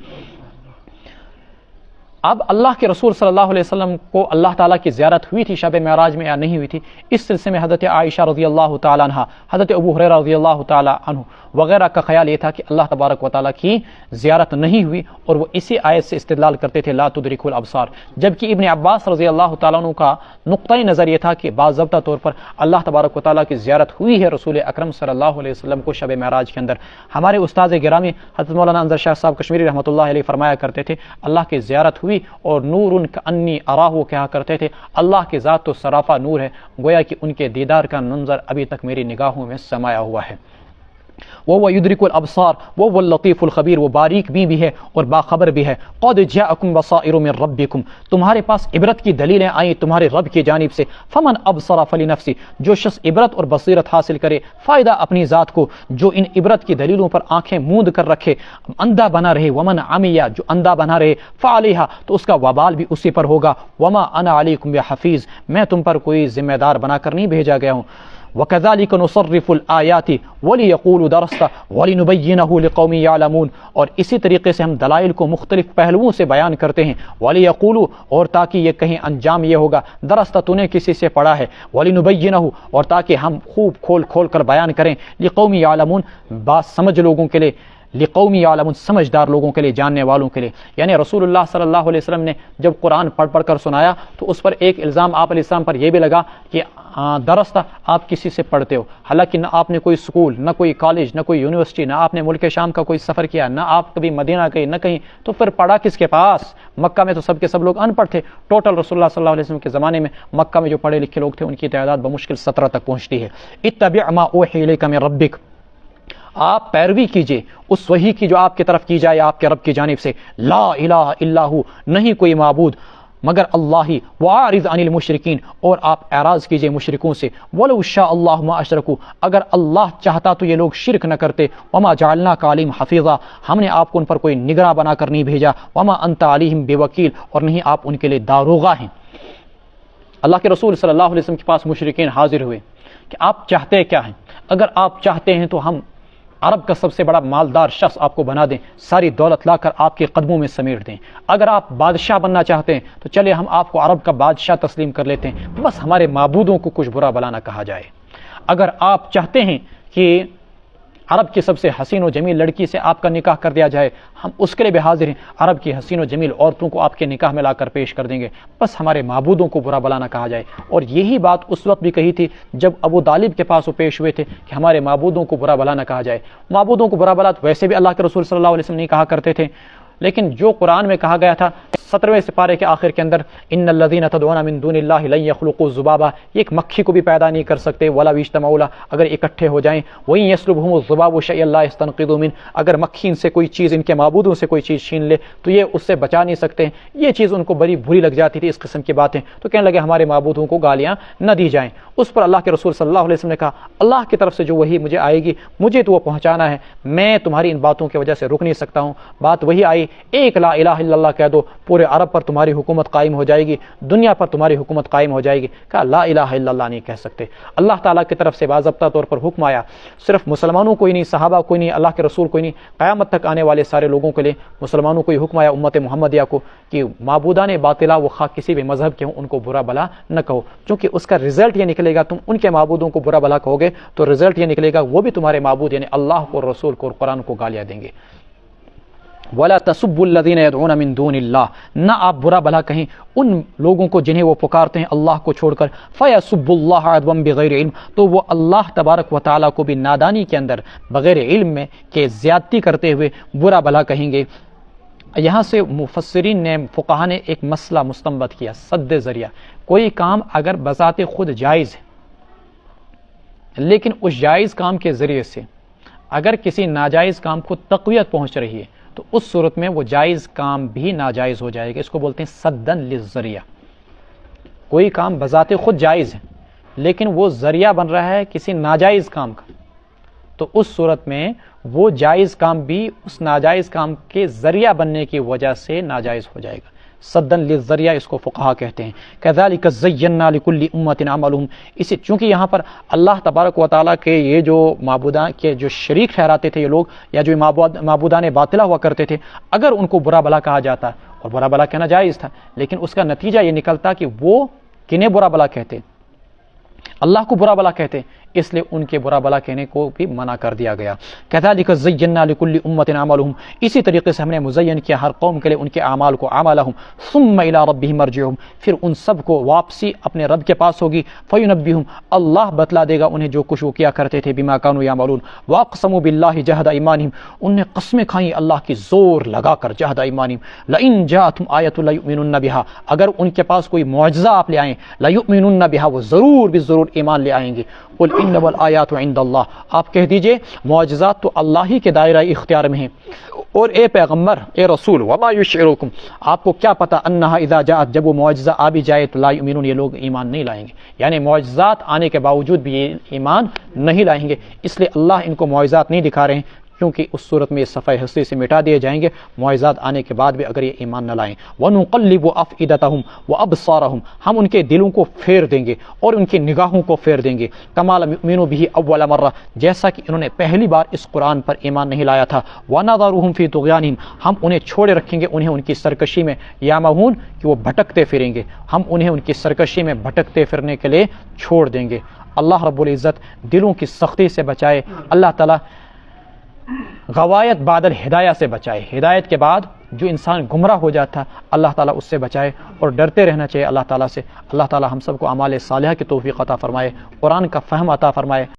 اب اللہ کے رسول صلی اللہ علیہ وسلم کو اللہ تعالیٰ کی زیارت ہوئی تھی شب معراج میں یا نہیں ہوئی تھی؟ اس سلسلے میں حضرت عائشہ رضی اللہ تعالیٰ عنہ، حضرت ابو ہریرہ رضی اللہ تعالیٰ عنہ وغیرہ کا خیال یہ تھا کہ اللہ تبارک و تعالیٰ کی زیارت نہیں ہوئی، اور وہ اسی آیت سے استدلال کرتے تھے لا تدرک الابصار. جبکہ ابن عباس رضی اللہ تعالیٰ عنہ کا نقطۂ نظر یہ تھا کہ باضابطہ طور پر اللہ تبارک و تعالیٰ کی زیارت ہوئی ہے رسول اکرم صلی اللہ علیہ وسلم کو شب معراج کے اندر. ہمارے استاد گرامی حضرت مولانا انظر شاہ صاحب کشمیری رحمۃ اللہ علیہ فرمایا کرتے تھے اللہ کی زیارت ہوئی اور نور ان کا انی اراہو کہا کرتے تھے اللہ کی ذات تو سراپا نور ہے، گویا کہ ان کے دیدار کا منظر ابھی تک میری نگاہوں میں سمایا ہوا ہے. وہ یدرک الابصار وہ اللطیف الخبیر، وہ باریک بھی ہے اور باخبر بھی ہے. قد جاءکم بصائر من ربکم، تمہارے پاس عبرت کی دلیلیں آئیں تمہارے رب کی جانب سے. فمن ابصر فلنفسی، جو شخص عبرت اور بصیرت حاصل کرے فائدہ اپنی ذات کو. جو ان عبرت کی دلیلوں پر آنکھیں موند کر رکھے، اندھا بنا رہے. ومن عمی، جو اندھا بنا رہے. فعلیہا، تو اس کا وبال بھی اسی پر ہوگا. وما انا علیکم بحفیظ، میں تم پر کوئی ذمہ دار بنا کر نہیں بھیجا گیا ہوں. وَكَذَلِكَ نُصَرِّفُ الْآيَاتِ وَلِيَقُولُوا دَرَسْتَ وَلِنُبَيِّنَهُ لِقَوْمٍ يَعْلَمُونَ، اور اسی طریقے سے ہم دلائل کو مختلف پہلوؤں سے بیان کرتے ہیں. وَلِيَقُولُوا، اور تاکہ یہ کہیں انجام یہ ہوگا درست تو نے کسی سے پڑھا ہے. وَلِنُبَيِّنَهُ، اور تاکہ ہم خوب کھول کر بیان کریں. لِقَوْمٍ يَعْلَمُونَ، بات سمجھ لوگوں کے لیے. لقوم یعلمون، سمجھدار لوگوں کے لیے، جاننے والوں کے لیے. یعنی رسول اللہ صلی اللہ علیہ وسلم نے جب قرآن پڑھ کر سنایا تو اس پر ایک الزام آپ علیہ السلام پر یہ بھی لگا کہ درست آپ کسی سے پڑھتے ہو، حالانکہ نہ آپ نے کوئی سکول، نہ کوئی کالج، نہ کوئی یونیورسٹی، نہ آپ نے ملک شام کا کوئی سفر کیا، نہ آپ کبھی مدینہ گئے، نہ کہیں، تو پھر پڑھا کس کے پاس؟ مکہ میں تو سب کے سب لوگ ان پڑھ تھے. ٹوٹل رسول اللہ صلی اللہ علیہ وسلم کے زمانے میں مکہ میں جو پڑھے لکھے لوگ تھے ان کی تعداد بمشکل 17 تک پہنچتی ہے. اتبع ما اوحی الیک من ربک، آپ پیروی کیجئے اس وحی کی جو آپ کی طرف کی جائے آپ کے رب کی جانب سے. لا الہ الا ہو، نہیں کوئی معبود مگر اللہ ہی. وَأَعْرِضْ عَنِ الْمُشْرِكِينَ، اور آپ اعراض کیجئے مشرکوں سے. وَلَوْ شَاءَ اللَّهُ مَا أَشْرَكُوا، اگر اللہ چاہتا تو یہ لوگ شرک نہ کرتے. وَمَا جَعَلْنَاكَ عَلَيْهِمْ حَفِيظًا، ہم نے آپ کو ان پر کوئی نگراں بنا کر نہیں بھیجا. وَمَا أَنْتَ عَلَيْهِمْ بِوَكِيلٍ، اور نہیں آپ ان کے لیے داروغہ ہیں. اللہ کے رسول صلی اللہ علیہ وسلم کے پاس مشرکین حاضر ہوئے کہ آپ چاہتے کیا ہیں؟ اگر آپ چاہتے ہیں تو ہم عرب کا سب سے بڑا مالدار شخص آپ کو بنا دیں، ساری دولت لا کر آپ کے قدموں میں سمیٹ دیں. اگر آپ بادشاہ بننا چاہتے ہیں تو چلے ہم آپ کو عرب کا بادشاہ تسلیم کر لیتے ہیں، بس ہمارے معبودوں کو کچھ برا بلا نہ کہا جائے. اگر آپ چاہتے ہیں کہ عرب کی سب سے حسین و جمیل لڑکی سے آپ کا نکاح کر دیا جائے، ہم اس کے لیے بھی حاضر ہیں. عرب کی حسین و جمیل عورتوں کو آپ کے نکاح میں لا کر پیش کر دیں گے، بس ہمارے معبودوں کو برا بلا نہ کہا جائے. اور یہی بات اس وقت بھی کہی تھی جب ابو طالب کے پاس وہ پیش ہوئے تھے کہ ہمارے معبودوں کو برا بلا نہ کہا جائے. معبودوں کو برا بلا تو ویسے بھی اللہ کے رسول صلی اللہ علیہ وسلم نہیں کہا کرتے تھے، لیکن جو قرآن میں کہا گیا تھا 17ویں سپارے کے آخر کے اندر ان الذین تدعون من دون اللہ لن یخلقوا ذبابا، یہ ایک مکھی کو بھی پیدا نہیں کر سکتے. ولا اجتمعوا له، اگر اکٹھے ہو جائیں. وإن يسلبهم الذباب شيئا لا يستنقذوا منه، اگر مکھی ان سے کوئی چیز، ان کے معبودوں سے کوئی چیز چھین لے تو یہ اس سے بچا نہیں سکتے. یہ چیز ان کو بڑی بری لگ جاتی تھی اس قسم کی باتیں، تو کہنے لگے ہمارے معبودوں کو گالیاں نہ دی جائیں. اس پر اللہ کے رسول صلی اللہ علیہ وسلم نے کہا اللہ کی طرف سے جو وحی مجھے آئے گی مجھے تو وہ پہنچانا ہے، میں تمہاری ان باتوں کی وجہ سے رک نہیں سکتا ہوں. بات وہی آئی، ایک لا الہ الا اللہ کہہ دو، پورے عرب پر تمہاری حکومت قائم ہو جائے گی، دنیا پر تمہاری حکومت قائم ہو جائے گی. کہا لا الہ الا اللہ نہیں کہہ سکتے. اللہ تعالیٰ کی طرف سے باضابطہ طور پر حکم آیا، صرف مسلمانوں کو ہی نہیں، صحابہ کو ہی نہیں، اللہ کے رسول کو ہی نہیں، قیامت تک آنے والے سارے لوگوں کے لیے مسلمانوں کو ہی حکم آیا، امت محمدیہ کو، کہ معبودان باطلہ وہ خواہ کسی بھی مذہب کے ہوں ان کو برا بلا نہ کہو، چونکہ اس کا رزلٹ یہ نکلے گا تم ان کے معبودوں کو برا بلا کہو گے تو رزلٹ یہ نکلے گا وہ بھی تمہارے معبود یعنی اللہ کو، رسول کو اور قرآن کو گالیاں دیں گے. وَلَا تَسُبُّوا الَّذِينَ يَدْعُونَ مِن دُونِ اللَّهِ، نہ آپ برا بھلا کہیں ان لوگوں کو جنہیں وہ پکارتے ہیں اللہ کو چھوڑ کر. فَيَسُبُّوا اللَّهَ عَدْوًا بِغَيْرِ علم، تو وہ اللہ تبارک و تعالیٰ کو بھی نادانی کے اندر بغیر علم میں کہ زیادتی کرتے ہوئے برا بھلا کہیں گے. یہاں سے مفسرین نے، فقہا نے ایک مسئلہ مستنبط کیا، سد ذریعہ. کوئی کام اگر بذات خود جائز ہے لیکن اس جائز کام کے ذریعے سے اگر کسی ناجائز کام کو تقویت پہنچ رہی ہے تو اس صورت میں وہ جائز کام بھی ناجائز ہو جائے گا. اس کو بولتے ہیں سدن للذریعہ. کوئی کام بذات خود جائز ہے لیکن وہ ذریعہ بن رہا ہے کسی ناجائز کام کا, تو اس صورت میں وہ جائز کام بھی اس ناجائز کام کے ذریعہ بننے کی وجہ سے ناجائز ہو جائے گا. سدن للذریعہ اس کو فقہا کہتے ہیں. کذالک زینا لکل امۃ عملہم, اسی چونکہ یہاں پر اللہ تبارک و تعالیٰ کے یہ جو معبودان کے جو شریک ٹھہراتے تھے یہ لوگ, یا جو معبودان باطلہ ہوا کرتے تھے, اگر ان کو برا بلا کہا جاتا, اور برا بلا کہنا جائز تھا, لیکن اس کا نتیجہ یہ نکلتا کہ وہ کنہیں برا بلا کہتے, اللہ کو برا بلا کہتے, اس لیے ان کے برا بلا کہنے کو بھی منع کر دیا گیا. کذالک زینا لکل امۃ عملہم, اسی طریقے سے ہم نے مزین کیا ہر قوم کے لیے ان کے اعمال کو, اعمالہم ثم الی ربہم مرجعہم, پھر ان سب کو واپسی اپنے رب کے پاس ہوگی, فینبہم, اللہ بتلا دے گا انہیں جو کچھ وہ کیا کرتے تھے, بما کانوا یعملون, واقسموا باللہ جہد ایمانہم, ان نے قسمیں کھائیں اللہ کی زور لگا کر, جہد ایمانہم, لئن جاءتہم آیۃ لیؤمنن بہا, اگر ان کے پاس کوئی معجزہ آپ لے آئیں, لیؤمنن بہا, وہ ضرور بھی ضرور ایمان لے آئیں گے. قل انما الآیات عند اللہ, آپ کہہ دیجئے معجزات تو اللہ ہی کے دائرہ اختیار میں ہیں. اور اے پیغمبر, اے رسول, وما یشعرکم, آپ کو کیا پتا, انہا اذا جاءت, جب وہ معجزہ آ بھی جائے تو لا یؤمنون, یہ لوگ ایمان نہیں لائیں گے. یعنی معجزات آنے کے باوجود بھی یہ ایمان نہیں لائیں گے, اس لیے اللہ ان کو معجزات نہیں دکھا رہے ہیں, کیونکہ اس صورت میں یہ صفحہ ہستی سے مٹا دیے جائیں گے معجزات آنے کے بعد بھی اگر یہ ایمان نہ لائیں. وَنُقَلِّبُ أَفْئِدَتَهُمْ وَأَبْصَارَهُمْ, ہم ان کے دلوں کو پھیر دیں گے اور ان کی نگاہوں کو پھیر دیں گے. كَمَا لَمْ يُؤْمِنُوا بِهِ أَوَّلَ مَرَّةٍ, جیسا کہ انہوں نے پہلی بار اس قرآن پر ایمان نہیں لایا تھا. وَنَذَرُهُمْ فِي طُغْيَانِهِمْ, ہم انہیں چھوڑے رکھیں گے, انہیں ان کی سرکشی میں, یامہون, کہ وہ بھٹکتے پھریں گے, ہم انہیں ان کی سرکشی میں بھٹکتے پھرنے کے لیے چھوڑ دیں گے. اللہ رب العزت دلوں کی سختی سے بچائے. اللہ تعالیٰ غوایت بعد الہدایہ سے بچائے, ہدایت کے بعد جو انسان گمراہ ہو جاتا اللہ تعالیٰ اس سے بچائے, اور ڈرتے رہنا چاہیے اللہ تعالیٰ سے. اللہ تعالیٰ ہم سب کو اعمال صالحہ کی توفیق عطا فرمائے, قرآن کا فہم عطا فرمائے.